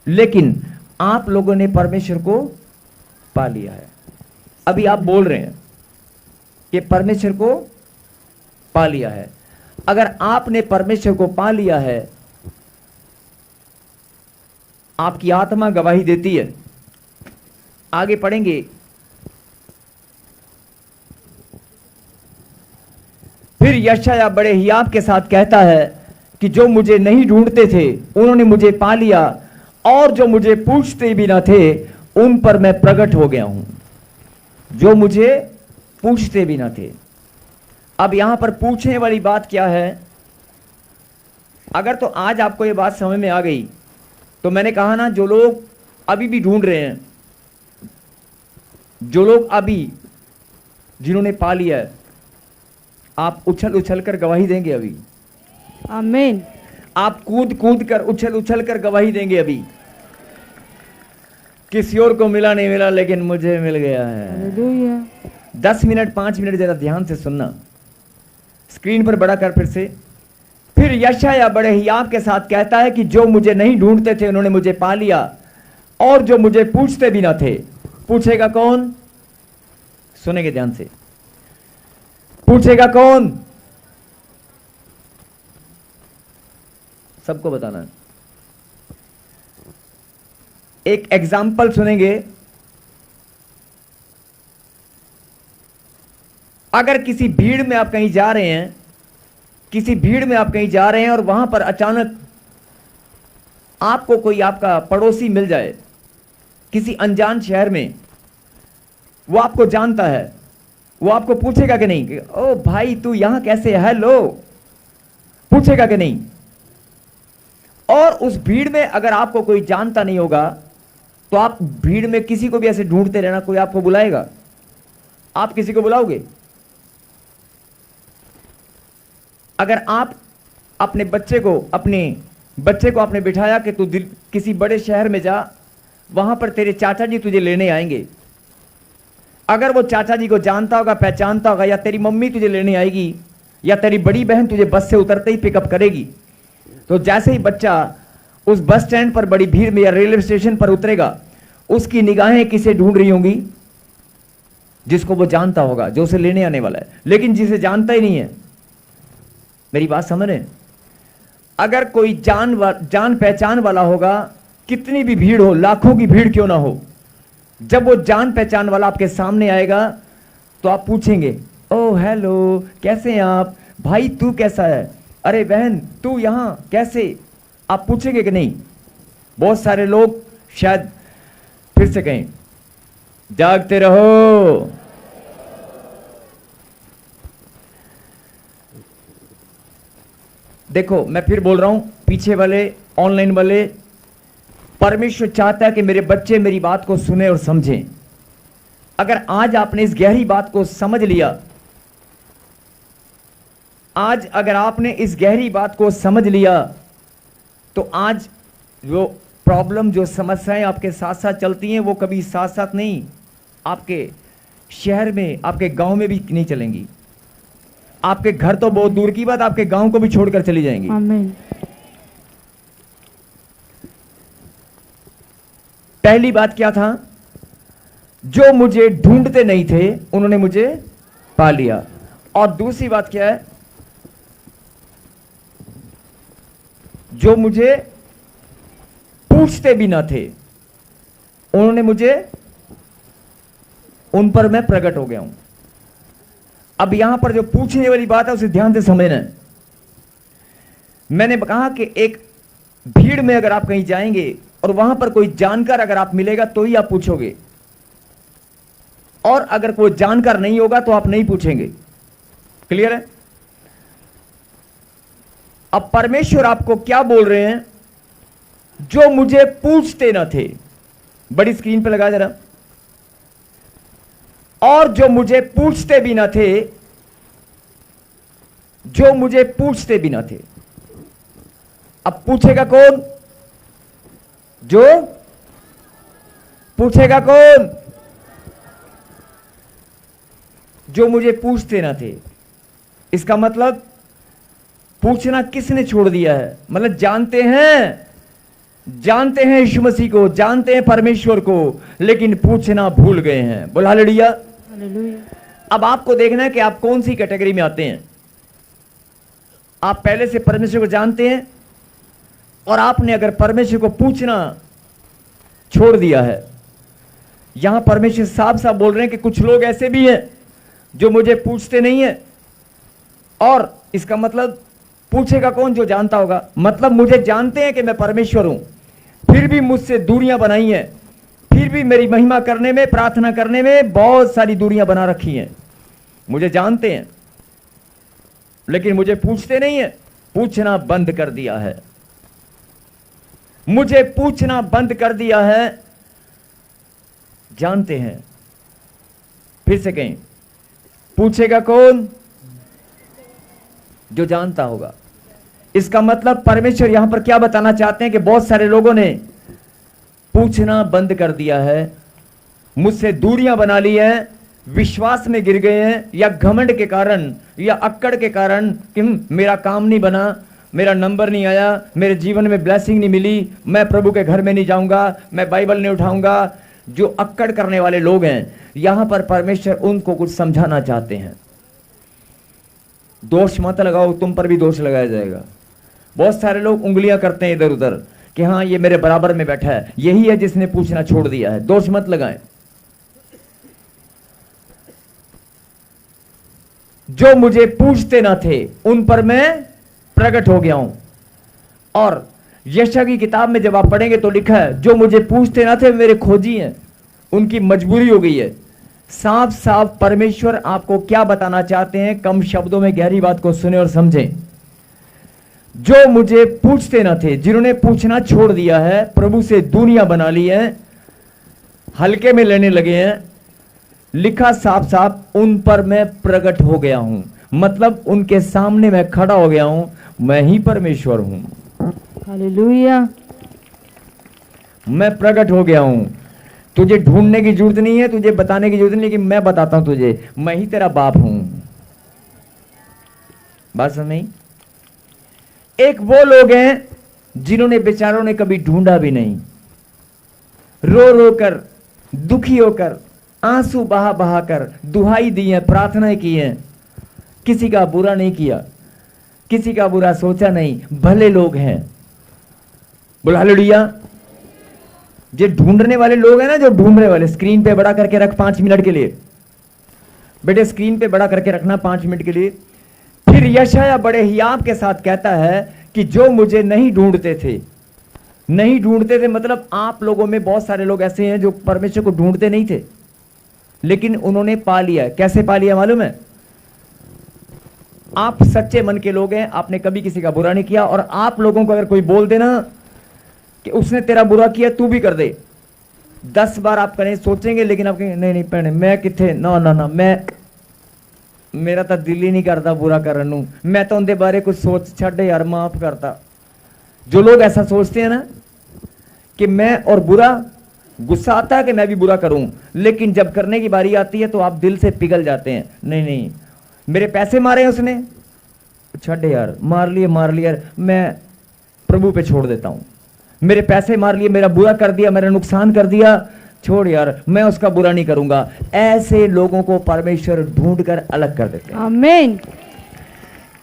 लेकिन आप लोगों ने परमेश्वर को पा लिया है। अभी आप बोल रहे हैं कि परमेश्वर को पा लिया है। अगर आपने परमेश्वर को पा लिया है, आपकी आत्मा गवाही देती है। आगे पढ़ेंगे, फिर यशायाह बड़े हियाव के साथ कहता है कि जो मुझे नहीं ढूंढते थे उन्होंने मुझे पा लिया, और जो मुझे पूछते भी ना थे उन पर मैं प्रकट हो गया हूं। जो मुझे पूछते भी ना थे। अब यहां पर पूछने वाली बात क्या है? अगर तो आज आपको ये बात समझ में आ गई तो मैंने कहा ना, जो लोग अभी भी ढूंढ रहे हैं, जो लोग अभी जिन्होंने पा लिया है, आप उछल उछल कर गवाही देंगे अभी। आमीन। आप कूद कूद कर उछल उछल कर गवाही देंगे अभी। किसी और को मिला नहीं मिला, लेकिन मुझे मिल गया है। हालेलुया। 10 मिनट 5 मिनट जरा ध्यान से सुनना। स्क्रीन पर बड़ा कर फिर से। फिर यशायाह बड़े हियाव के साथ कहता है कि जो मुझे नहीं ढूंढते थे उन्होंने मुझे पा लिया, और जो मुझे पूछते भी ना थे। पूछेगा कौन? सुनेंगे ध्यान से। पूछेगा कौन? सबको बताना है। एक एग्जाम्पल सुनेंगे। अगर किसी भीड़ में आप कहीं जा रहे हैं, किसी भीड़ में आप कहीं जा रहे हैं और वहां पर अचानक आपको कोई आपका पड़ोसी मिल जाए, किसी अनजान शहर में, वो आपको जानता है, वो आपको पूछेगा कि नहीं कि ओ भाई तू यहां कैसे है? हेलो, पूछेगा कि नहीं? और उस भीड़ में अगर आपको कोई जानता नहीं होगा तो आप भीड़ में किसी को भी ऐसे ढूंढते रहना, कोई आपको बुलाएगा? आप किसी को बुलाओगे? अगर आप अपने बच्चे को आपने बिठाया कि तू किसी बड़े शहर में जा, वहां पर तेरे चाचा जी तुझे लेने आएंगे। अगर वो चाचा जी को जानता होगा, पहचानता होगा, या तेरी मम्मी तुझे लेने आएगी, या तेरी बड़ी बहन तुझे बस से उतरते ही पिकअप करेगी, तो जैसे ही बच्चा उस बस स्टैंड पर बड़ी भीड़ में या रेलवे स्टेशन पर उतरेगा, उसकी निगाहें किसे ढूंढ रही होंगी? जिसको वो जानता होगा, जो उसे लेने आने वाला है। लेकिन जिसे जानता ही नहीं है, मेरी बात समझ रहे हैं? अगर कोई जान पहचान वाला होगा, कितनी भी भीड़ हो, लाखों की भीड़ क्यों ना हो, जब वो जान पहचान वाला आपके सामने आएगा तो आप पूछेंगे, ओ हेलो, कैसे हैं आप? भाई तू कैसा है? अरे बहन तू यहां कैसे? आप पूछेंगे कि नहीं? बहुत सारे लोग शायद फिर से कहें, जागते रहो। देखो मैं फिर बोल रहा हूं, पीछे वाले, ऑनलाइन वाले, परमेश्वर चाहता है कि मेरे बच्चे मेरी बात को सुने और समझें। अगर आज आपने इस गहरी बात को समझ लिया, आज अगर आपने इस गहरी बात को समझ लिया, तो आज जो प्रॉब्लम, जो समस्याएं आपके साथ साथ चलती हैं, वो कभी साथ साथ नहीं, आपके शहर में, आपके गांव में भी नहीं चलेंगी। आपके घर तो बहुत दूर की बात, आपके गांव को भी छोड़कर चली जाएंगी। आमीन। पहली बात क्या था? जो मुझे ढूंढते नहीं थे उन्होंने मुझे पा लिया। और दूसरी बात क्या है? जो मुझे पूछते भी ना थे उन्होंने मुझे, उन पर मैं प्रकट हो गया हूं। अब यहां पर जो पूछने वाली बात है उसे ध्यान से समझना है। मैंने कहा कि एक भीड़ में अगर आप कहीं जाएंगे और वहां पर कोई जानकार अगर आप मिलेगा तो ही आप पूछोगे, और अगर कोई जानकार नहीं होगा तो आप नहीं पूछेंगे। क्लियर है? अब परमेश्वर आपको क्या बोल रहे हैं? जो मुझे पूछते न थे, बड़ी स्क्रीन पे लगा जरा, और जो मुझे पूछते भी न थे, जो मुझे पूछते भी न थे। अब पूछेगा कौन? जो पूछेगा कौन? जो मुझे पूछते न थे। इसका मतलब पूछना किसने छोड़ दिया है? मतलब जानते हैं यीशु मसीह को, जानते हैं परमेश्वर को, लेकिन पूछना भूल गए हैं। बोल हालेलुया। अब आपको देखना है कि आप कौन सी कैटेगरी में आते हैं। आप पहले से परमेश्वर को जानते हैं, और आपने अगर परमेश्वर को पूछना छोड़ दिया है। यहां परमेश्वर साफ साफ बोल रहे हैं कि कुछ लोग ऐसे भी हैं जो मुझे पूछते नहीं है। और इसका मतलब पूछेगा कौन? जो जानता होगा। मतलब मुझे जानते हैं कि मैं परमेश्वर हूं, फिर भी मुझसे दूरियां बनाई हैं, फिर भी मेरी महिमा करने में, प्रार्थना करने में बहुत सारी दूरियां बना रखी हैं। मुझे जानते हैं लेकिन मुझे पूछते नहीं है। पूछना बंद कर दिया है, मुझे पूछना बंद कर दिया है। जानते हैं, फिर से कहें, पूछेगा कौन? जो जानता होगा। इसका मतलब परमेश्वर यहां पर क्या बताना चाहते हैं कि बहुत सारे लोगों ने पूछना बंद कर दिया है, मुझसे दूरियां बना ली हैं, विश्वास में गिर गए हैं, या घमंड के कारण या अक्कड़ के कारण कि मेरा काम नहीं बना, मेरा नंबर नहीं आया, मेरे जीवन में ब्लेसिंग नहीं मिली, मैं प्रभु के घर में नहीं जाऊंगा, मैं बाइबल नहीं उठाऊंगा। जो अक्कड़ करने वाले लोग हैं, यहां पर परमेश्वर उनको कुछ समझाना चाहते हैं। दोष मत लगाओ, तुम पर भी दोष लगाया जाएगा। बहुत सारे लोग उंगलियां करते हैं इधर उधर कि हाँ ये मेरे बराबर में बैठा है, यही है जिसने पूछना छोड़ दिया है। दोष मत लगाएं। जो मुझे पूछते ना थे उन पर मैं प्रकट हो गया हूं। और यशायाह की किताब में जब आप पढ़ेंगे तो लिखा है, जो मुझे पूछते ना थे मेरे खोजी हैं, उनकी मजबूरी हो गई है। साफ साफ परमेश्वर आपको क्या बताना चाहते हैं? कम शब्दों में गहरी बात को सुने और समझें। जो मुझे पूछते ना थे, जिन्होंने पूछना छोड़ दिया है, प्रभु से दूरियां बना ली है, हल्के में लेने लगे हैं, लिखा साफ साफ, उन पर मैं प्रकट हो गया हूं। मतलब उनके सामने मैं खड़ा हो गया हूं, मैं ही परमेश्वर हूं, हालेलुया। मैं प्रकट हो गया हूं। तुझे ढूंढने की जरूरत नहीं है, तुझे बताने की जरूरत नहीं, लेकिन मैं बताता हूं तुझे, मैं ही तेरा बाप हूं। बात समझ में आई? एक वो लोग हैं जिन्होंने बेचारों ने कभी ढूंढा भी नहीं, रो रो कर, दुखी होकर, आंसू बहा बहा कर दुहाई दी है, प्रार्थनाएं की हैं, किसी का बुरा नहीं किया, किसी का बुरा सोचा नहीं, भले लोग हैं। बोल हालेलुया। जो ढूंढने वाले लोग हैं ना, जो ढूंढने वाले, स्क्रीन पे बड़ा करके रख 5 मिनट के लिए बेटे, स्क्रीन पे बड़ा करके रखना 5 मिनट के लिए। फिर यशायाह बड़े हियाव के साथ कहता है कि जो मुझे नहीं ढूंढते थे, नहीं ढूंढते थे मतलब आप लोगों में बहुत सारे लोग ऐसे हैं जो परमेश्वर को ढूंढते नहीं थे, लेकिन उन्होंने पा लिया। कैसे पा लिया मालूम है? आप सच्चे मन के लोग हैं, आपने कभी किसी का बुरा नहीं किया, और आप लोगों को अगर कोई बोल देना कि उसने तेरा बुरा किया, तू भी कर दे, 10 बार आप करें सोचेंगे, लेकिन आप कहेंगे नहीं नहीं भैने मैं किथे, ना ना ना, मैं मेरा तो दिल ही नहीं करता बुरा करन नूं, मैं तो उनके बारे कुछ सोच छड़ यार, माफ करता। जो लोग ऐसा सोचते हैं ना कि मैं, और बुरा गुस्सा आता है कि मैं भी बुरा करूं, लेकिन जब करने की बारी आती है तो आप दिल से पिघल जाते हैं। नहीं नहीं, मेरे पैसे मारे उसने, छड़ यार, मार लिए यार, मैं प्रभु पे छोड़ देता हूं। मेरे पैसे मार लिए, मेरा बुरा कर दिया, मेरा नुकसान कर दिया, छोड़ यार, मैं उसका बुरा नहीं करूंगा। ऐसे लोगों को परमेश्वर ढूंढकर अलग कर देते हैं। आमीन।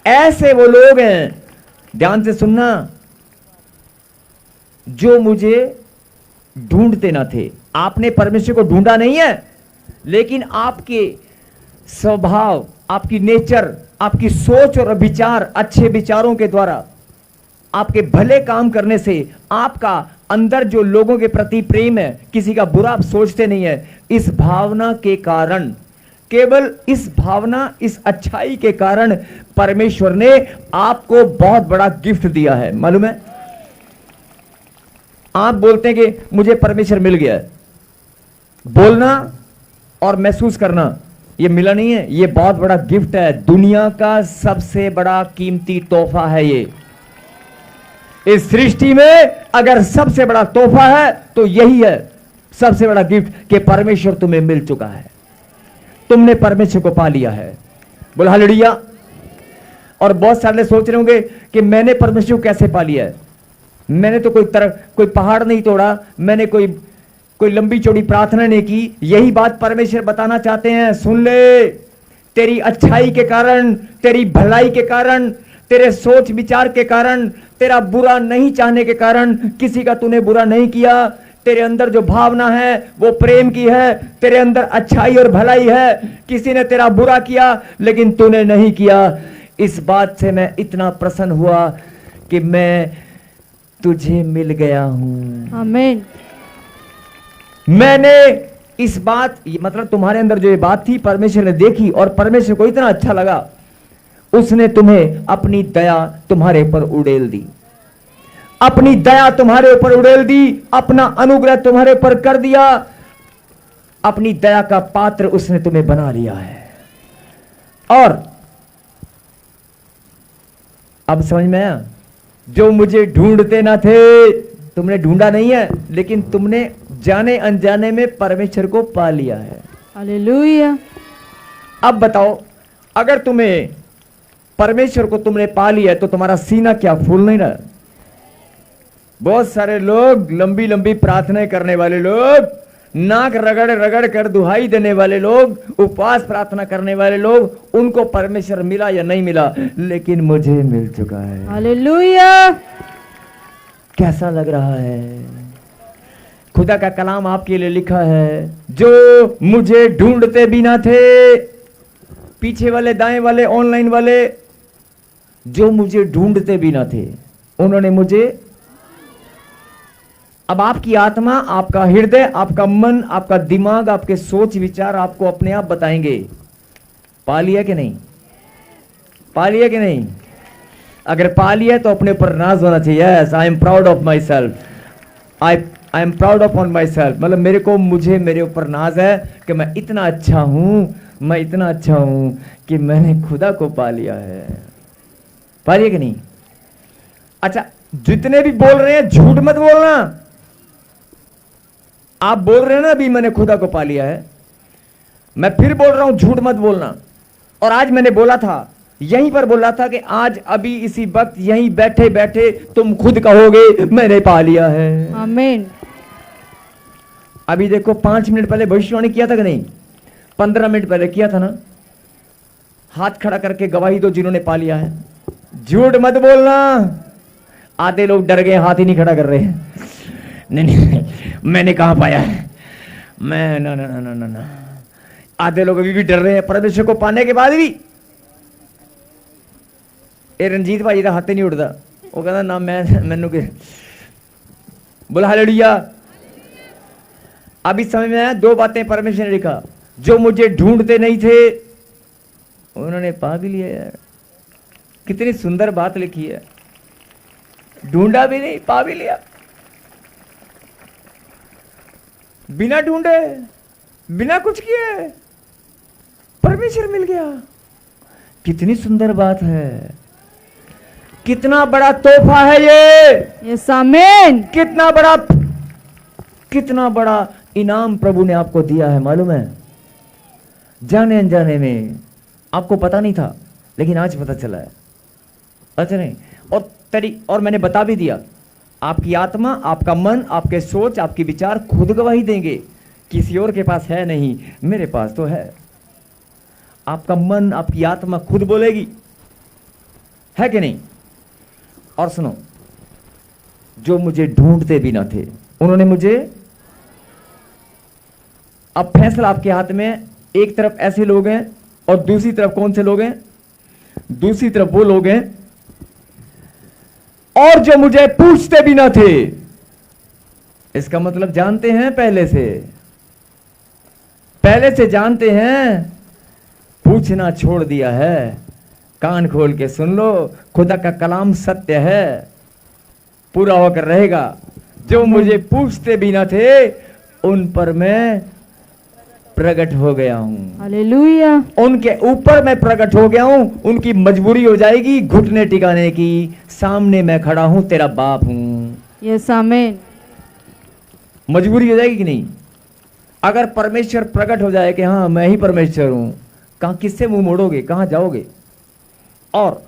ऐसे वो लोग हैं, ध्यान से सुनना, जो मुझे ढूंढते ना थे। आपने परमेश्वर को ढूंढा नहीं है, लेकिन आपके स्वभाव, आपकी नेचर, आपकी सोच और विचार, अच्छे विचारों के द्वारा, आपके भले काम करने से, आपका अंदर जो लोगों के प्रति प्रेम है, किसी का बुरा आप सोचते नहीं है, इस भावना के कारण, केवल इस भावना, इस अच्छाई के कारण परमेश्वर ने आपको बहुत बड़ा गिफ्ट दिया है। मालूम है? आप बोलते हैं कि मुझे परमेश्वर मिल गया है, बोलना और महसूस करना ये मिला नहीं है, ये बहुत बड़ा गिफ्ट है। दुनिया का सबसे बड़ा कीमती तोहफा है ये। इस सृष्टि में अगर सबसे बड़ा तोहफा है तो यही है, सबसे बड़ा गिफ्ट, कि परमेश्वर तुम्हें मिल चुका है, तुमने परमेश्वर को पा लिया है। बोल हालेलुया। और बहुत सारे सोच रहे होंगे कि मैंने परमेश्वर को कैसे पा लिया है, मैंने तो कोई पहाड़ नहीं तोड़ा, मैंने कोई लंबी चौड़ी प्रार्थना नहीं की। यही बात परमेश्वर बताना चाहते हैं, सुन ले, तेरी अच्छाई के कारण, तेरी भलाई के कारण, तेरे सोच विचार के कारण, तेरा बुरा नहीं चाहने के कारण, किसी का तूने बुरा नहीं किया, तेरे अंदर जो भावना है वो प्रेम की है, तेरे अंदर अच्छाई और भलाई है, किसी ने तेरा बुरा किया लेकिन तूने नहीं किया। इस बात से मैं इतना प्रसन्न हुआ कि मैं तुझे मिल गया हूं। आमीन। मैंने इस बात, मतलब तुम्हारे अंदर जो ये बात थी, परमेश्वर ने देखी और परमेश्वर को इतना अच्छा लगा, उसने तुम्हें अपनी दया तुम्हारे ऊपर उड़ेल दी, अपनी दया तुम्हारे ऊपर उड़ेल दी, अपना अनुग्रह तुम्हारे ऊपर कर दिया, अपनी दया का पात्र उसने तुम्हें बना लिया है। और अब समझ में आया? जो मुझे ढूंढते ना थे, तुमने ढूंढा नहीं है, लेकिन तुमने जाने अनजाने में परमेश्वर को पा लिया है। हालेलुया। अब बताओ, अगर तुम्हें परमेश्वर को तुमने पा लिया है तो तुम्हारा सीना क्या फूल नहीं रहा? बहुत सारे लोग, लंबी लंबी प्रार्थनाएं करने वाले लोग, नाक रगड़ रगड़ कर दुहाई देने वाले लोग, उपवास प्रार्थना करने वाले लोग, उनको परमेश्वर मिला या नहीं मिला, लेकिन मुझे मिल चुका है। हालेलुया। कैसा लग रहा है? खुदा का कलाम आपके लिए लिखा है, जो मुझे ढूंढते भी ना थे, पीछे वाले, दाएं वाले, ऑनलाइन वाले, जो मुझे ढूंढते भी ना थे, उन्होंने मुझे, अब आपकी आत्मा, आपका हृदय, आपका मन, आपका दिमाग, आपके सोच विचार आपको अपने आप बताएंगे, पा लिया कि नहीं, पा लिया कि नहीं। अगर पा लिया तो अपने ऊपर नाज होना चाहिए। Yes, I am proud of my self, I am proud of on my self, मतलब मेरे ऊपर नाज है कि मैं इतना अच्छा हूं, मैं इतना अच्छा हूं कि मैंने खुदा को पा लिया है। पा लिया कि नहीं? अच्छा, जितने भी बोल रहे हैं झूठ मत बोलना। आप बोल रहे हैं ना अभी मैंने खुदा को पा लिया है, मैं फिर बोल रहा हूं झूठ मत बोलना। और आज मैंने बोला था, यहीं पर बोला था कि आज अभी इसी वक्त यहीं बैठे बैठे तुम खुद कहोगे मैंने पा लिया है। आमीन। अभी देखो 5 मिनट पहले भविष्यवाणी किया था कि नहीं? 15 मिनट पहले किया था ना? हाथ खड़ा करके गवाही दो जिन्होंने पा लिया है। झूठ मत बोलना। आधे लोग डर गए, हाथ ही नहीं खड़ा कर रहे हैं। नहीं, मैंने कहां पाया है, मैं ना ना ना ना ना। आधे लोग अभी भी डर रहे हैं परमेश्वर को पाने के बाद भी। ए रंजीत भाई का हाथ ही नहीं उठता, वो कहता ना मैनू के बोला हालेलुया। अभी समझ में आया 2 बातें परमेश्वर ने लिखा, जो मुझे ढूंढते नहीं थे उन्होंने पा भी लिया। यार कितनी सुंदर बात लिखी है, ढूंढा भी नहीं पा भी लिया। बिना ढूंढे बिना कुछ किए परमेश्वर मिल गया। कितनी सुंदर बात है, कितना बड़ा तोहफा है ये। यस आमीन। कितना बड़ा इनाम प्रभु ने आपको दिया है, मालूम है? जाने अनजाने में आपको पता नहीं था, लेकिन आज पता चला है। अच्छा नहीं, और मैंने बता भी दिया, आपकी आत्मा, आपका मन, आपके सोच, आपके विचार खुद गवाही देंगे। किसी और के पास है नहीं, मेरे पास तो है। आपका मन, आपकी आत्मा खुद बोलेगी, है कि नहीं? और सुनो, जो मुझे ढूंढते भी ना थे उन्होंने मुझे। अब फैसला आपके हाथ में। एक तरफ ऐसे लोग हैं और दूसरी तरफ कौन से लोग हैं? दूसरी तरफ वो लोग हैं और जो मुझे पूछते भी ना थे। इसका मतलब जानते हैं, पहले से जानते हैं, पूछना छोड़ दिया है। कान खोल के सुन लो, खुदा का कलाम सत्य है, पूरा होकर रहेगा। जो मुझे पूछते भी ना थे उन पर मैं प्रकट हो गया हूं। हालेलुया। उनके ऊपर मैं प्रकट हो गया हूं। उनकी मजबूरी हो जाएगी घुटने टिकाने की। सामने मैं खड़ा हूं, तेरा बाप हूं। यस आमीन। मजबूरी हो जाएगी कि नहीं? अगर परमेश्वर प्रकट हो जाए कि हाँ मैं ही परमेश्वर हूं, कहां किससे मुंह मोड़ोगे, कहां जाओगे? और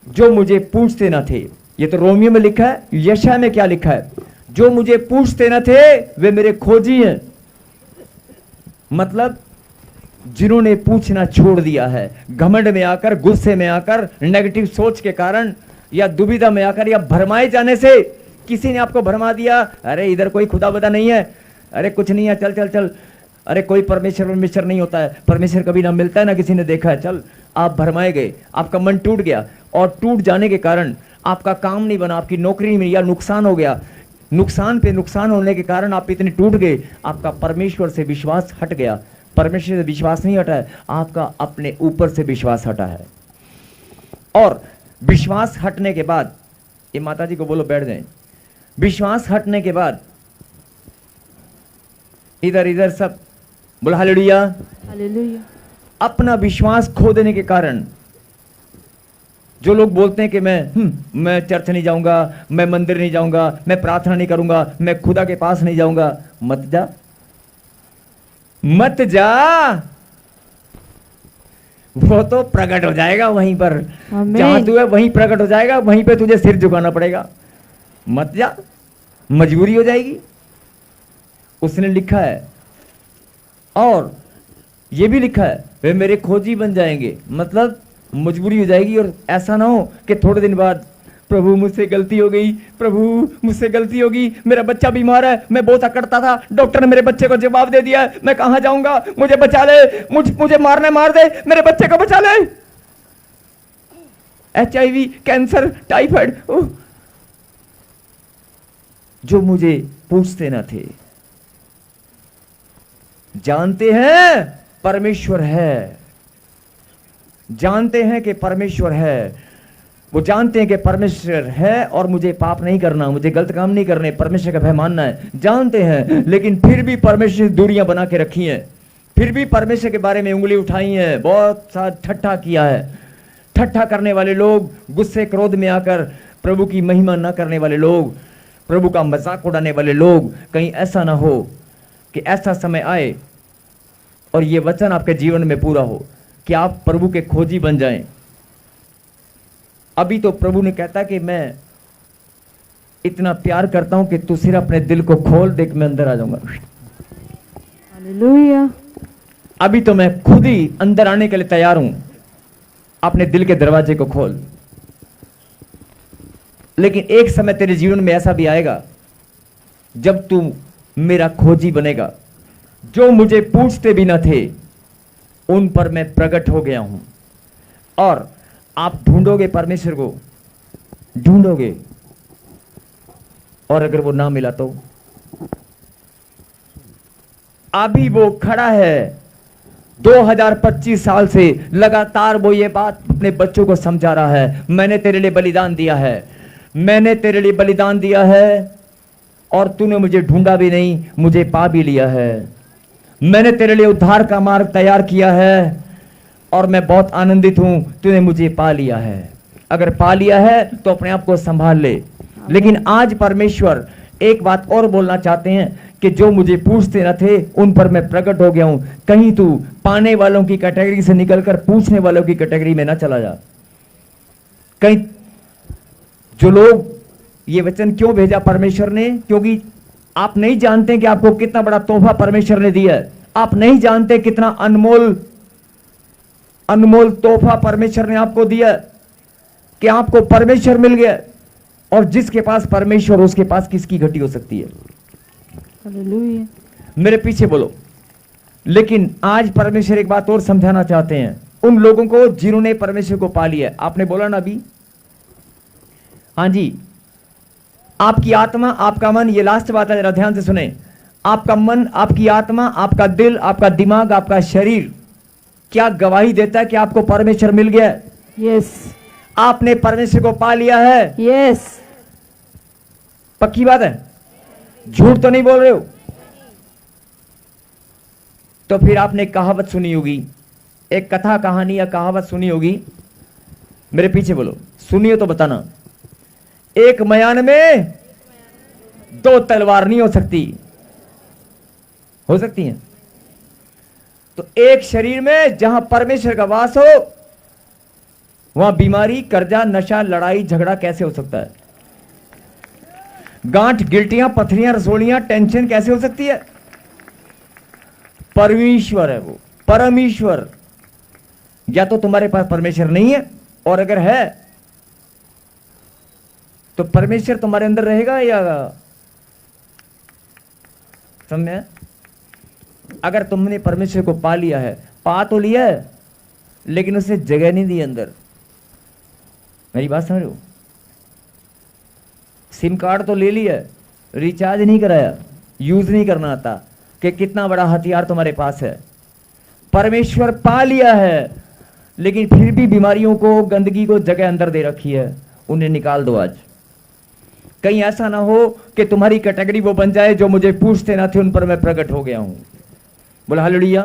जो मुझे पूछते ना थे, ये तो रोमियो में लिखा है। यशायाह में क्या लिखा है? जो मुझे पूछते ना थे वे मेरे खोजी हैं। मतलब जिन्होंने पूछना छोड़ दिया है, घमंड में आकर, गुस्से में आकर, नेगेटिव सोच के कारण, या दुविधा में आकर, या भरमाए जाने से। किसी ने आपको भरमा दिया, अरे इधर कोई खुदा बदा नहीं है, अरे कुछ नहीं है, चल चल चल, अरे कोई परमेश्वर नहीं होता है, परमेश्वर कभी ना मिलता है, ना किसी ने देखा है, चल। आप भरमाए गए, आपका मन टूट गया, और टूट जाने के कारण आपका काम नहीं बना, आपकी नौकरी नहीं मिली, या नुकसान हो गया। नुकसान पे नुकसान होने के कारण आप इतने टूट गए, आपका परमेश्वर से विश्वास हट गया। परमेश्वर से विश्वास नहीं हटा है, आपका अपने ऊपर से विश्वास हटा है। और विश्वास हटने के बाद, ये माता जी को बोलो बैठ जाएं। विश्वास हटने के बाद इधर इधर सब बोलो हालेलुया। हालेलुया। अपना विश्वास खो देने के कारण जो लोग बोलते हैं कि मैं चर्च नहीं जाऊंगा, मैं मंदिर नहीं जाऊंगा, मैं प्रार्थना नहीं करूंगा, मैं खुदा के पास नहीं जाऊंगा, मत जा, मत जा। वो तो प्रकट हो जाएगा वहीं पर, जहां तू है वहीं प्रकट हो जाएगा, वहीं पे तुझे सिर झुकाना पड़ेगा। मत जा, मजबूरी हो जाएगी। उसने लिखा है, और ये भी लिखा है, वे मेरे खोजी बन जाएंगे। मतलब मजबूरी हो जाएगी। और ऐसा ना हो कि थोड़े दिन बाद प्रभु मुझसे गलती हो गई, प्रभु मुझसे गलती होगी, मेरा बच्चा बीमार है, मैं बहुत अकड़ता था, डॉक्टर ने मेरे बच्चे को जवाब दे दिया, मैं कहां जाऊंगा, मुझे बचा ले, मुझे मारने मार दे, मेरे बच्चे को बचा ले। HIV, cancer, typhoid. जो मुझे पूछते ना थे, जानते हैं परमेश्वर है, जानते हैं कि परमेश्वर है, वो जानते हैं कि परमेश्वर है और मुझे पाप नहीं करना, मुझे गलत काम नहीं करने, परमेश्वर का भय मानना है, जानते हैं, लेकिन फिर भी परमेश्वर दूरियां बना के रखी हैं। फिर भी परमेश्वर के बारे में उंगली उठाई है, बहुत सा ठट्ठा किया है। ठट्ठा करने वाले लोग, गुस्से क्रोध में आकर प्रभु की महिमा न करने वाले लोग, प्रभु का मजाक उड़ाने वाले लोग, कहीं ऐसा ना हो कि ऐसा समय आए और ये वचन आपके जीवन में पूरा हो कि आप प्रभु के खोजी बन जाएं। अभी तो प्रभु ने कहता कि मैं इतना प्यार करता हूं कि तू सिर्फ अपने दिल को खोल, देख मैं अंदर आ जाऊंगा। हालेलुया। अभी तो मैं खुद ही अंदर आने के लिए तैयार हूं, अपने दिल के दरवाजे को खोल। लेकिन एक समय तेरे जीवन में ऐसा भी आएगा जब तू मेरा खोजी बनेगा। जो मुझे पूछते भी न थे उन पर मैं प्रकट हो गया हूं। और आप ढूंढोगे परमेश्वर को, ढूंढोगे, और अगर वो ना मिला तो अभी वो खड़ा है 2025 साल से लगातार वो ये बात अपने बच्चों को समझा रहा है, मैंने तेरे लिए बलिदान दिया है, मैंने तेरे लिए बलिदान दिया है और तूने मुझे ढूंढा भी नहीं, मुझे पा भी लिया है। मैंने तेरे लिए उद्धार का मार्ग तैयार किया है और मैं बहुत आनंदित हूं, तूने मुझे पा लिया है। अगर पा लिया है तो अपने आप को संभाल ले। लेकिन आज परमेश्वर एक बात और बोलना चाहते हैं कि जो मुझे पूछते न थे उन पर मैं प्रकट हो गया हूं। कहीं तू पाने वालों की कैटेगरी से निकलकर पूछने वालों की कैटेगरी में ना चला जा। कहीं जो लोग, ये वचन क्यों भेजा परमेश्वर ने? क्योंकि आप नहीं जानते कि आपको कितना बड़ा तोहफा परमेश्वर ने दिया है। आप नहीं जानते कितना अनमोल तोहफा परमेश्वर ने आपको दिया है, कि आपको परमेश्वर मिल गया। और जिसके पास परमेश्वर, उसके पास किसकी घटी हो सकती है? हालेलुया। मेरे पीछे बोलो। लेकिन आज परमेश्वर एक बात और समझाना चाहते हैं उन लोगों को जिन्होंने परमेश्वर को पा लिया है। आपने बोला ना अभी, हाँ जी, आपकी आत्मा, आपका मन, ये लास्ट बात है, जरा ध्यान से सुने। आपका मन, आपकी आत्मा, आपका दिल, आपका दिमाग, आपका शरीर क्या गवाही देता है कि आपको परमेश्वर मिल गया है? यस। आपने परमेश्वर को पा लिया है? यस। पक्की बात है? झूठ तो नहीं बोल रहे हो? तो फिर आपने कहावत सुनी होगी, एक कथा कहानी या कहावत सुनी होगी। मेरे पीछे बोलो, सुनिए तो बताना। एक मयान में दो तलवार नहीं हो सकती। हो सकती हैं? तो एक शरीर में जहां परमेश्वर का वास हो, वहां बीमारी, कर्जा, नशा, लड़ाई, झगड़ा कैसे हो सकता है? गांठ, गिल्टियां, पथरियां, रसोलियां, टेंशन कैसे हो सकती है? परमेश्वर है वो, परमेश्वर। या तो तुम्हारे पास परमेश्वर नहीं है, और अगर है तो परमेश्वर तुम्हारे अंदर रहेगा या समझे? अगर तुमने परमेश्वर को पा लिया है, पा तो लिया है, लेकिन उसे जगह नहीं दी अंदर। मेरी बात समझ रहे हो? सिम कार्ड तो ले लिया, रिचार्ज नहीं कराया, यूज नहीं करना आता, कि कितना बड़ा हथियार तुम्हारे पास है। परमेश्वर पा लिया है, लेकिन फिर भी बीमारियों को, गंदगी को जगह अंदर दे रखी है। उन्हें निकाल दो आज। कहीं ऐसा ना हो कि तुम्हारी कैटेगरी वो बन जाए, जो मुझे पूछते ना थे उन पर मैं प्रकट हो गया हूं। बोला हालेलुया।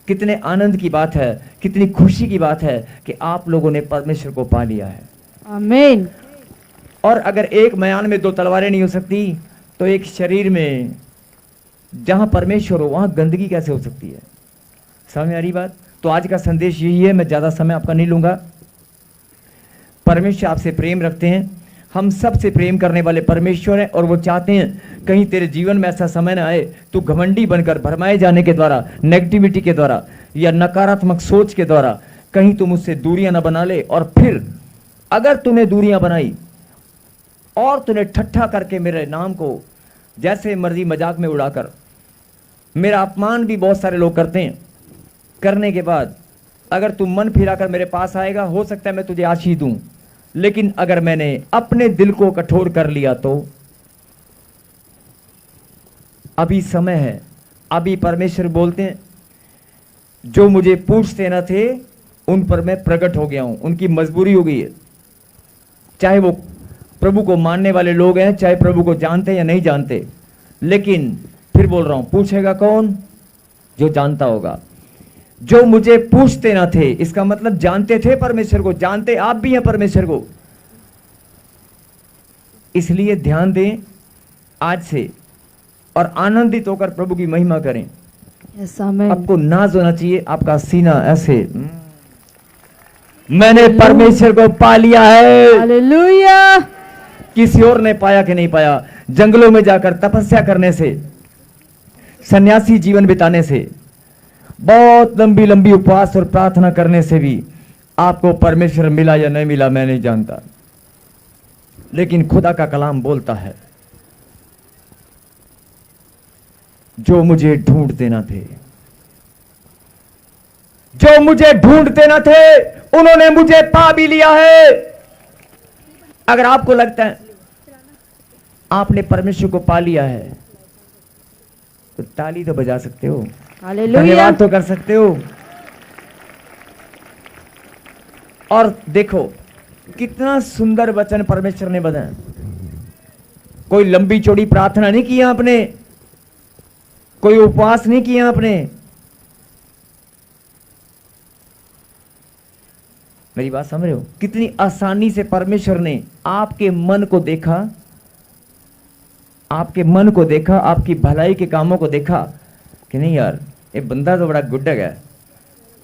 कितने आनंद की बात है, कितनी खुशी की बात है कि आप लोगों ने परमेश्वर को पा लिया है। आमीन। और अगर एक मयान में दो तलवारें नहीं हो सकती, तो एक शरीर में जहां परमेश्वर हो वहां गंदगी कैसे हो सकती है? समझ में आ रही बात? तो आज का संदेश यही है, मैं ज्यादा समय आपका नहीं लूंगा। परमेश्वर आपसे प्रेम रखते हैं, हम सबसे प्रेम करने वाले परमेश्वर हैं, और वो चाहते हैं कहीं तेरे जीवन में ऐसा समय ना आए तू घमंडी बनकर, भरमाए जाने के द्वारा, नेगेटिविटी के द्वारा या नकारात्मक सोच के द्वारा कहीं तुम उससे दूरियां ना बना ले। और फिर अगर तूने दूरियां बनाई और तूने ठट्ठा करके मेरे नाम को जैसे मर्जी मजाक में उड़ाकर, मेरा अपमान भी बहुत सारे लोग करते हैं, करने के बाद अगर तू मन फिराकर मेरे पास आएगा, हो सकता है मैं तुझे आशीष दूं। लेकिन अगर मैंने अपने दिल को कठोर कर लिया तो अभी समय है। अभी परमेश्वर बोलते हैं, जो मुझे पूछते न थे उन पर मैं प्रकट हो गया हूं। उनकी मजबूरी हो गई है, चाहे वो प्रभु को मानने वाले लोग हैं, चाहे प्रभु को जानते या नहीं जानते। लेकिन फिर बोल रहा हूं, पूछेगा कौन? जो जानता होगा। जो मुझे पूछते ना थे, इसका मतलब जानते थे परमेश्वर को, जानते आप भी हैं परमेश्वर को। इसलिए ध्यान दें आज से और आनंदित होकर प्रभु की महिमा करें। Yes amen. आपको नाज होना चाहिए, आपका सीना ऐसे, मैंने परमेश्वर को पा लिया है। हालेलुया। किसी और ने पाया कि नहीं पाया? जंगलों में जाकर तपस्या करने से, सन्यासी जीवन बिताने से, बहुत लंबी लंबी उपवास और प्रार्थना करने से भी आपको परमेश्वर मिला या नहीं मिला मैं नहीं जानता, लेकिन खुदा का कलाम बोलता है जो मुझे ढूंढते ना थे, जो मुझे ढूंढते ना थे उन्होंने मुझे पा भी लिया है। अगर आपको लगता है आपने परमेश्वर को पा लिया है तो ताली तो बजा सकते हो, हालेलुया। धन्यवाद तो कर सकते हो। और देखो कितना सुंदर वचन परमेश्वर ने बताया। कोई लंबी चौड़ी प्रार्थना नहीं किया आपने, कोई उपवास नहीं किया आपने, मेरी बात समझ रहे हो? कितनी आसानी से परमेश्वर ने आपके मन को देखा, आपके मन को देखा, आपकी भलाई के कामों को देखा कि नहीं यार ये बंदा तो बड़ा गुड्डा है,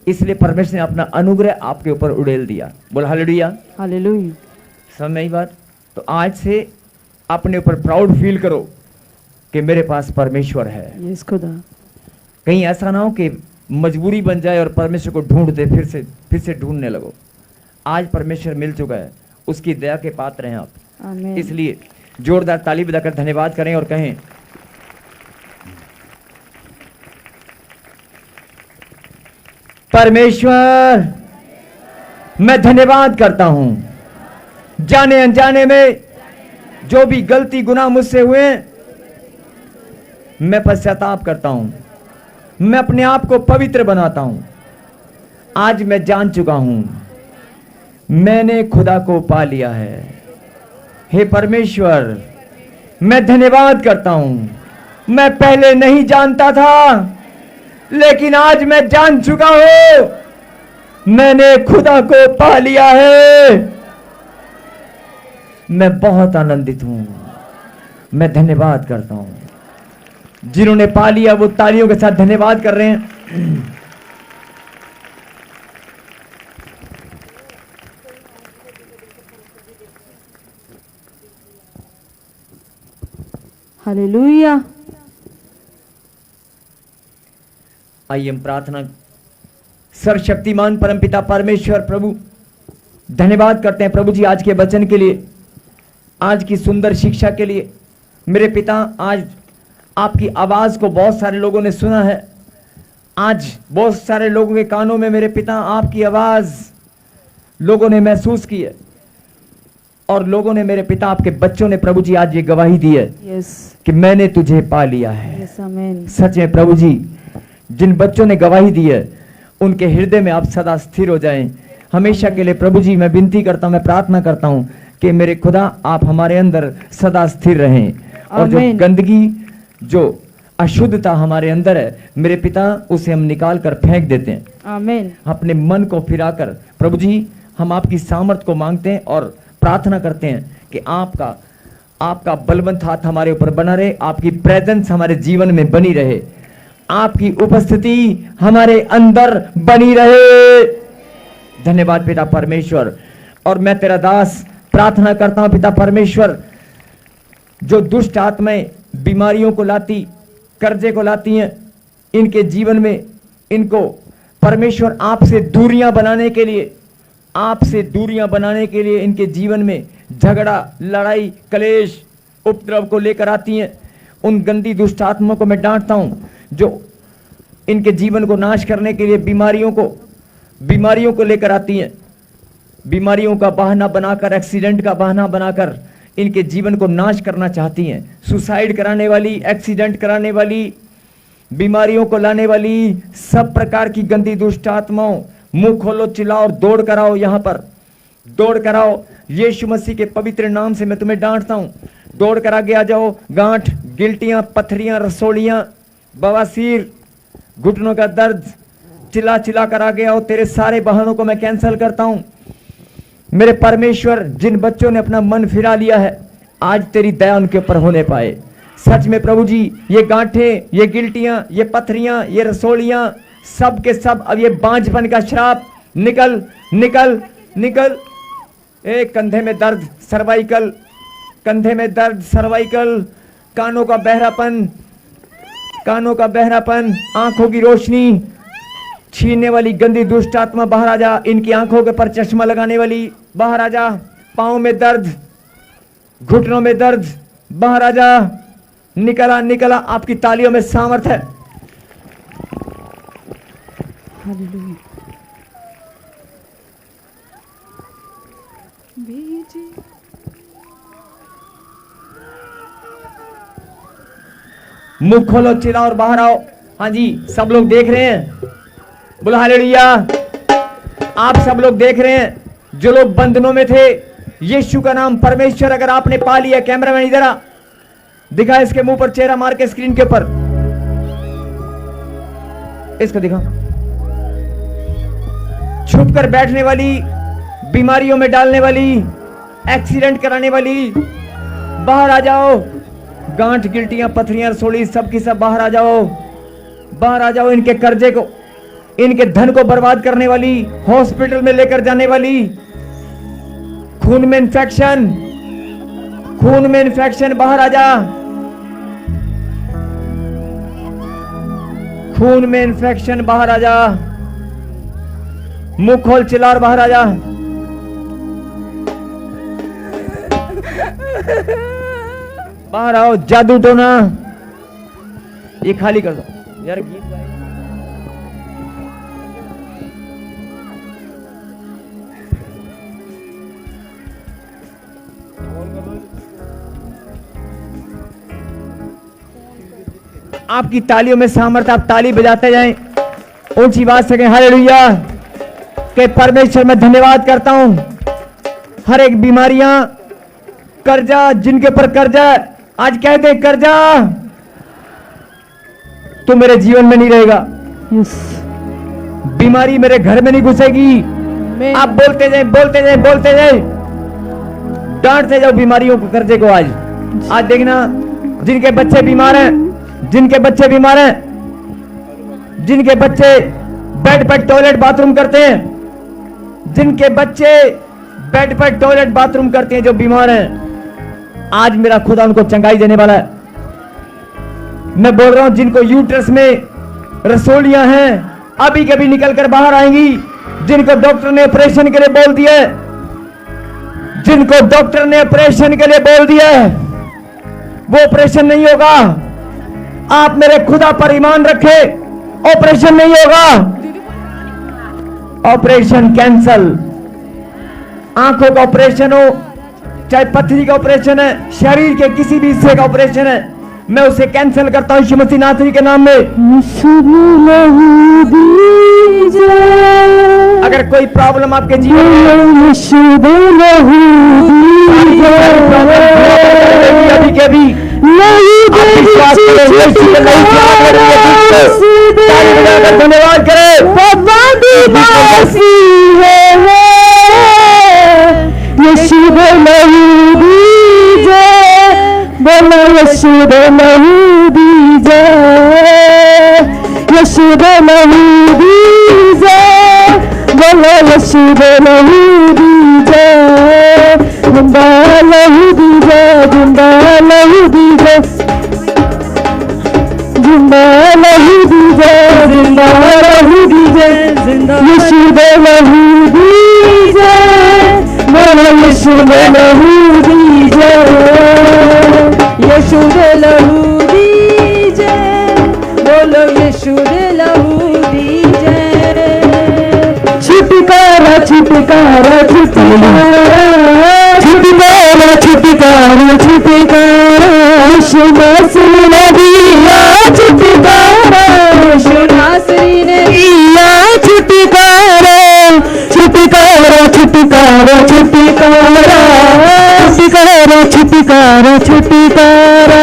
इसलिए परमेश्वर ने अपना अनुग्रह आपके ऊपर उड़ेल दिया। बोल हालेलुया। हालेलुया। समझ में आई बात? तो आज से अपने ऊपर प्राउड फील करो कि मेरे पास परमेश्वर है। यस खुदा। कहीं ऐसा ना हो कि मजबूरी बन जाए और परमेश्वर को ढूंढते फिर से ढूंढने लगो। आज परमेश्वर मिल चुका है, उसकी दया के पात्र हैं आप। आमीन। इसलिए जोरदार ताली बजाकर धन्यवाद करें और कहें परमेश्वर मैं धन्यवाद करता हूं, जाने अनजाने में जो भी गलती गुनाह मुझसे हुए मैं पश्चाताप करता हूं, मैं अपने आप को पवित्र बनाता हूं। आज मैं जान चुका हूं मैंने खुदा को पा लिया है। हे परमेश्वर मैं धन्यवाद करता हूं, मैं पहले नहीं जानता था लेकिन आज मैं जान चुका हूं मैंने खुदा को पा लिया है। मैं बहुत आनंदित हूं, मैं धन्यवाद करता हूं। जिन्होंने पा लिया वो तालियों के साथ धन्यवाद कर रहे हैं। हालेलुया। आइए हम प्रार्थना। सर्वशक्तिमान परमपिता परमेश्वर प्रभु धन्यवाद करते हैं प्रभु जी आज के वचन के लिए, आज की सुंदर शिक्षा के लिए। मेरे पिता आज आपकी आवाज को बहुत सारे लोगों ने सुना है, आज बहुत सारे लोगों के कानों में मेरे पिता आपकी आवाज लोगों ने महसूस की है, और लोगों ने मेरे पिता आपके बच्चों ने प्रभु जी आज ये गवाही दी है यस। कि मैंने तुझे पा लिया है। यस आमीन। सच है प्रभु जी, जिन बच्चों ने गवाही दी है उनके हृदय में आप सदा स्थिर हो जाएं हमेशा के लिए। प्रभु जी मैं विनती करता हूं, मैं प्रार्थना करता हूं कि मेरे खुदा आप हमारे अंदर सदा स्थिर रहें, और जो आमीन। गंदगी जो अशुद्धता हमारे अंदर है मेरे पिता उसे हम निकाल कर फेंक देते हैं। आमीन। अपने मन को फिराकर प्रभु जी हम आपकी सामर्थ को मांगते हैं और प्रार्थना करते हैं कि आपका बलवंत हाथ हमारे ऊपर बना रहे, आपकी प्रेजेंस हमारे जीवन में बनी रहे, आपकी उपस्थिति हमारे अंदर बनी रहे। धन्यवाद पिता परमेश्वर। और मैं तेरा दास प्रार्थना करता हूं पिता परमेश्वर, जो दुष्ट आत्माएं बीमारियों को लाती, कर्जे को लाती हैं इनके जीवन में, इनको परमेश्वर आपसे दूरियां बनाने के लिए, आपसे दूरियां बनाने के लिए इनके जीवन में झगड़ा, लड़ाई, कलेश, उपद्रव को लेकर आती हैं। उन गंदी दुष्ट आत्माओं को मैं डांटता हूं जो इनके जीवन को नाश करने के लिए बीमारियों को लेकर आती हैं। बीमारियों का बहाना बनाकर, एक्सीडेंट का बहाना बनाकर इनके जीवन को नाश करना चाहती हैं। सुसाइड कराने वाली, एक्सीडेंट कराने वाली, बीमारियों को लाने वाली सब प्रकार की गंदी दुष्ट आत्माओं, मुंह खोलो, चिल्लाओ और दौड़ कराओ, यहां पर दौड़ कराओ। यीशु मसीह के पवित्र नाम से मैं तुम्हें डांटता हूं, दौड़ कर आगे आ जाओ। गांठ, गिल्टियां, पथरियां, रसोलियां, बवासीर, घुटनों का दर्द चिल्ला चिल्ला कर आ गया हो, तेरे सारे बहानों को मैं कैंसिल करता हूं। मेरे परमेश्वर, जिन बच्चों ने अपना मन फिरा लिया है, आज तेरी दया उनके ऊपर होने पाए। सच में प्रभु जी, ये गांठें, ये गिल्टियां, ये पथरियां, ये रसोलियां, सब के सब अब ये बांझपन का श्राप निकल निकल निकल। एक कंधे में दर्द सर्वाइकल, कंधे में दर्द सर्वाइकल, कानों का बहरापन, कानों का बहरापन, आंखों की रोशनी छीनने वाली गंदी दुष्ट आत्मा बाहर आ जा। इनकी आंखों के पर चश्मा लगाने वाली बाहर आ जा। पांव में दर्द, घुटनों में दर्द बाहर आ जा। निकला निकला। आपकी तालियों में सामर्थ है। मुंह खोलो, चिल्लाओ और बाहर आओ। हाँ जी, सब लोग देख रहे हैं, बोलो हालेलुया। आप सब लोग देख रहे हैं, जो लोग बंधनों में थे, यीशु का नाम परमेश्वर अगर आपने पा लिया, कैमरामैन इधर आ, दिखा इसके मुंह पर चेहरा मार के स्क्रीन के ऊपर, इसको दिखा। छुप कर बैठने वाली, बीमारियों में डालने वाली, एक्सीडेंट कराने वाली, बाहर आ जाओ। गांठ, गिल्टियां, पथरियां, रसोली, सब की सब बाहर आ जाओ, बाहर आ जाओ। इनके कर्जे को, इनके धन को बर्बाद करने वाली, हॉस्पिटल में लेकर जाने वाली, खून में इंफेक्शन, खून में इंफेक्शन, बाहर आ जा। खून में इंफेक्शन, बाहर आ जा। मुंह खोल, चिल्ला और बाहर आ जा। बाहर आओ। जादू टोना, ये खाली कर दो यार। गीत गाए आपकी तालियों में सामर्थ्य, आप ताली बजाते जाएं, ऊंची बात से कहें हालेलुया। के परमेश्वर मैं धन्यवाद करता हूं। हर एक बीमारियां, कर्जा, जिनके ऊपर कर्जा, आज कहते कर्जा तो मेरे जीवन में नहीं रहेगा। बीमारी मेरे घर में नहीं घुसेगी। आप बोलते जाए, बोलते जाए, बोलते जाए, डांटते जाओ बीमारियों को, कर्जे को। आज देखना, जिनके बच्चे बीमार हैं, जिनके बच्चे बीमार हैं, जिनके बच्चे बेड पर टॉयलेट बाथरूम करते हैं, जिनके बच्चे बेड पर टॉयलेट बाथरूम करते हैं, जो बीमार हैं, आज मेरा खुदा उनको चंगाई देने वाला है। मैं बोल रहा हूं, जिनको यूट्रस में रसोलियां हैं, अभी कभी निकल कर बाहर आएंगी। जिनको डॉक्टर ने ऑपरेशन के लिए बोल दिया है, जिनको डॉक्टर ने ऑपरेशन के लिए बोल दिया है, वो ऑपरेशन नहीं होगा। आप मेरे खुदा पर ईमान रखे, ऑपरेशन नहीं होगा। Operation cancel. आंखों का ऑपरेशन हो, चाहे पथरी का ऑपरेशन है, शरीर के किसी भी हिस्से का ऑपरेशन है, मैं उसे कैंसिल करता हूं यीशु मसीह नासरी के नाम में। अगर कोई प्रॉब्लम आपके जीवन में, अभी के अभी धन्यवाद करें। यीशु लहू दीजे, बोलो यीशु लहू दीजे, यीशु लहू दीजे, बोलो यीशु लहू दीजे, जिंदा लहू दीजे, जिंदा लहू दीजे, जिंदा लहू दीजे, जिंदा लहू दीजे, यीशु लहू दीजे, बोलो यीशु लहू दीजे, यीशु लहू दीजे, बोलो यीशु लहू दीजे। छुटकारा छुटकारा छुटकारा छुटकारा छुटकारा छुटकारा, यीशु मसीह ने दिया छुटकारा, यीशु नासरी ने दिया छुटकारा, छुटकारा छुटकारा छुटकारा छुटकारा छुटकारा छुटकारा,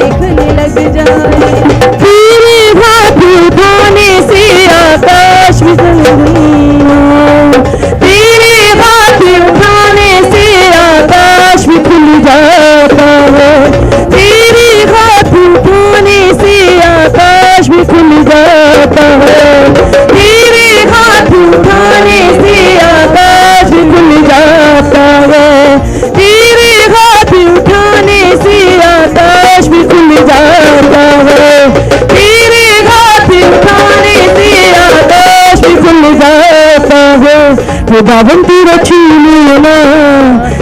खुदावन तेरा छू लेना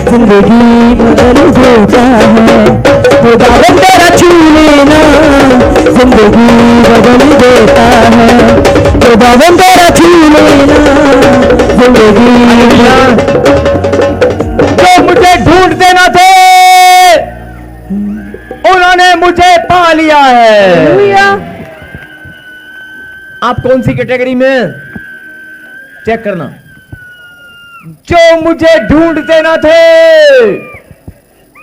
जिंदगी बदल देता है। खुदावन तेरा छू लेना जिंदगी बदल देता है। खुदावन तेरा छू लेना जिंदगी। जो मुझे ढूंढते न थे उन्होंने मुझे पा लिया है। आप कौन सी कैटेगरी में चेक करना। जो मुझे ढूंढते न थे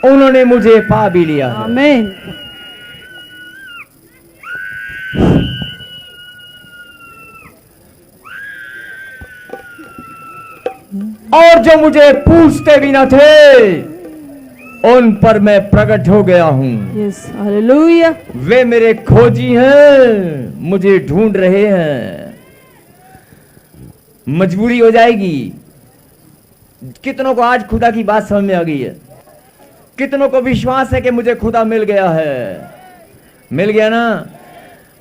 उन्होंने मुझे पा भी लिया है। आमीन। और जो मुझे पूछते भी न थे उन पर मैं प्रकट हो गया हूं। Yes, hallelujah. वे मेरे खोजी हैं, मुझे ढूंढ रहे हैं। मजबूरी हो जाएगी। कितनों को आज खुदा की बात समझ में आ गई है? कितनों को विश्वास है कि मुझे खुदा मिल गया है? मिल गया ना?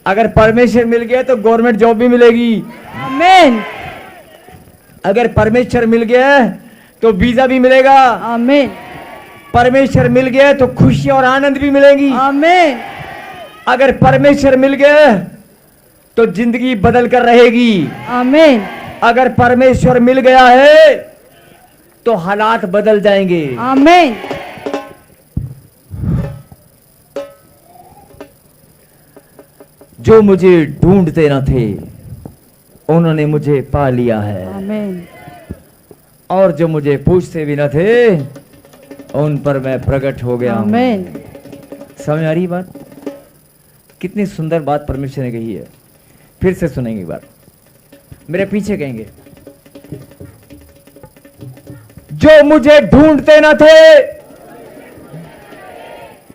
अगर परमेश्वर मिल गया तो गवर्नमेंट जॉब भी मिलेगी। आमीन। अगर परमेश्वर मिल गया तो वीजा भी मिलेगा। आमीन। परमेश्वर मिल गया तो खुशी और आनंद भी मिलेगी। आमीन। अगर परमेश्वर मिल गया तो जिंदगी बदल कर रहेगी। आमीन। अगर परमेश्वर मिल गया है तो हालात बदल जाएंगे। आमीन। जो मुझे ढूंढते न थे उन्होंने मुझे पा लिया है। आमीन। और जो मुझे पूछते भी न थे उन पर मैं प्रकट हो गया हूं। आमीन। समझ आ रही बात? कितनी सुंदर बात परमेश्वर ने कही है। फिर से सुनेंगे बात, मेरे पीछे कहेंगे। जो मुझे ढूंढते न थे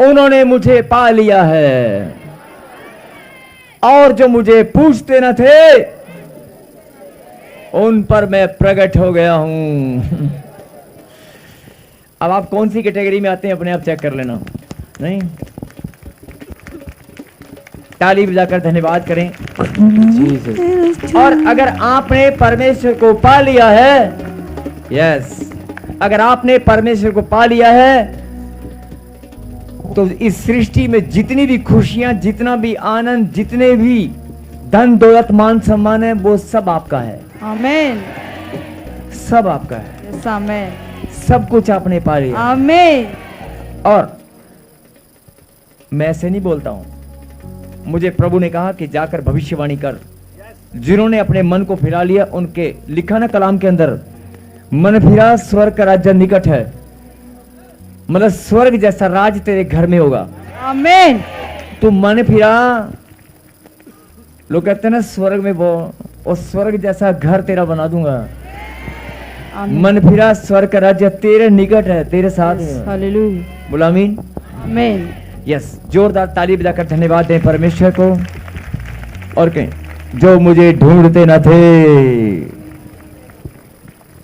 उन्होंने मुझे पा लिया है। और जो मुझे पूछते न थे उन पर मैं प्रकट हो गया हूं। अब आप कौन सी कैटेगरी में आते हैं अपने आप चेक कर लेना। नहीं, ताली बजाकर धन्यवाद करें। और अगर आपने परमेश्वर को पा लिया है, यस, अगर आपने परमेश्वर को पा लिया है तो इस सृष्टि में जितनी भी खुशियां, जितना भी आनंद, जितने भी धन दौलत मान सम्मान है, वो सब आपका है। आमीन। सब आपका है। यस, आमीन। सब कुछ आपने पा लिया। आमीन। और मैं ऐसे नहीं बोलता हूं, मुझे प्रभु ने कहा कि जाकर भविष्यवाणी कर। जिन्होंने अपने मन को फिरा लिया उनके, लिखा ना कलाम के अंदर, मन फिरा स्वर्ग का राज्य निकट है। मतलब स्वर्ग जैसा राज तेरे घर में होगा। आमीन। तू मन फिरा, लोग कहते हैं ना स्वर्ग में वो स्वर्ग जैसा घर तेरा बना दूंगा। आमीन। मन फिरा स्वर्ग का राज्य तेरे निकट है, तेरे साथ है। हालेलुया। बोला आमीन। आमीन। यस, जोरदार ताली बजाकर धन्यवाद दें परमेश्वर को। और कहें, जो मुझे ढूंढते न थे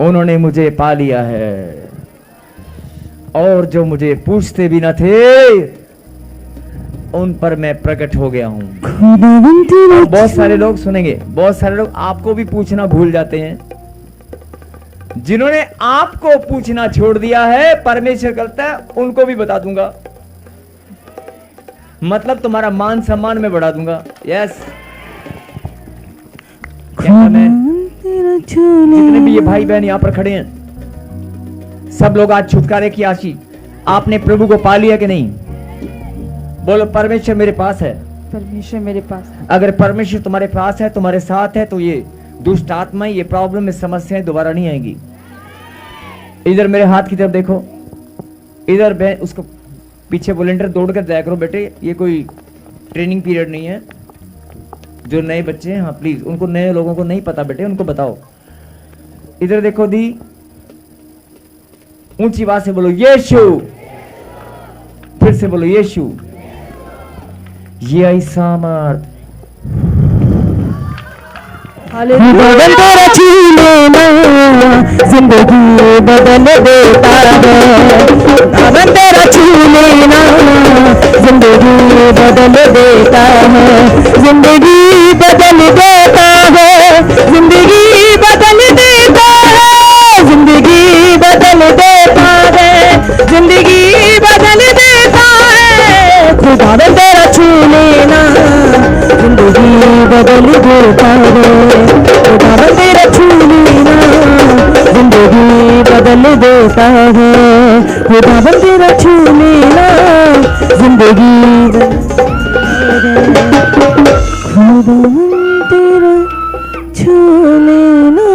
उन्होंने मुझे पा लिया है। और जो मुझे पूछते भी न थे उन पर मैं प्रकट हो गया हूं। बहुत सारे लोग सुनेंगे, बहुत सारे लोग आपको भी पूछना भूल जाते हैं। जिन्होंने आपको पूछना छोड़ दिया है, परमेश्वर कहता है उनको भी बता दूंगा। मतलब तुम्हारा मान सम्मान में बढ़ा दूंगा। यस, जितने भी ये भाई बहन यहां पर खड़े हैं, सब लोग आज छुटकारे की आशी, आपने प्रभु को पा लिया कि नहीं? बोलो, परमेश्वर मेरे पास है। परमेश्वर मेरे पास है। अगर परमेश्वर तुम्हारे पास है, तुम्हारे साथ है, तो ये दुष्ट आत्मा, ये प्रॉब्लम, ये समस्याएं दोबारा नहीं आएंगी। इधर मेरे हाथ की तरफ देखो, इधर उसको पीछे वॉलंटियर दौड़ कर जाया करो बेटे, ये कोई ट्रेनिंग पीरियड नहीं है। जो नए बच्चे हैं, हाँ प्लीज, उनको, नए लोगों को नहीं पता बेटे, उनको बताओ। इधर देखो दी, ऊंची आवाज से बोलो यीशु। फिर से बोलो यीशु। ये आई सामर्थ। खुदावन तेरा छू लेना जिंदगी बदल देता है। खुदावन तेरा छू लेना जिंदगी बदल देता है। जिंदगी बदल देता है। जिंदगी बदल देता है। खुदावन तेरा छू लेना जिंदगी बदल देता है, खुदावन तेरा छू लेना जिंदगी बदल देता है, खुदावन तेरा छू लेना जिंदगी खुदावन तेरा छू लेना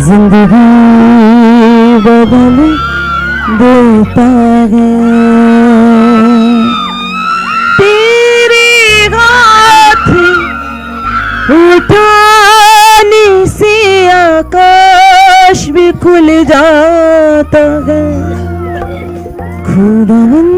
जिंदगी बदल देता है। तेरे हाथ उठाने से आकाश भी खुल जाता है, खुदावन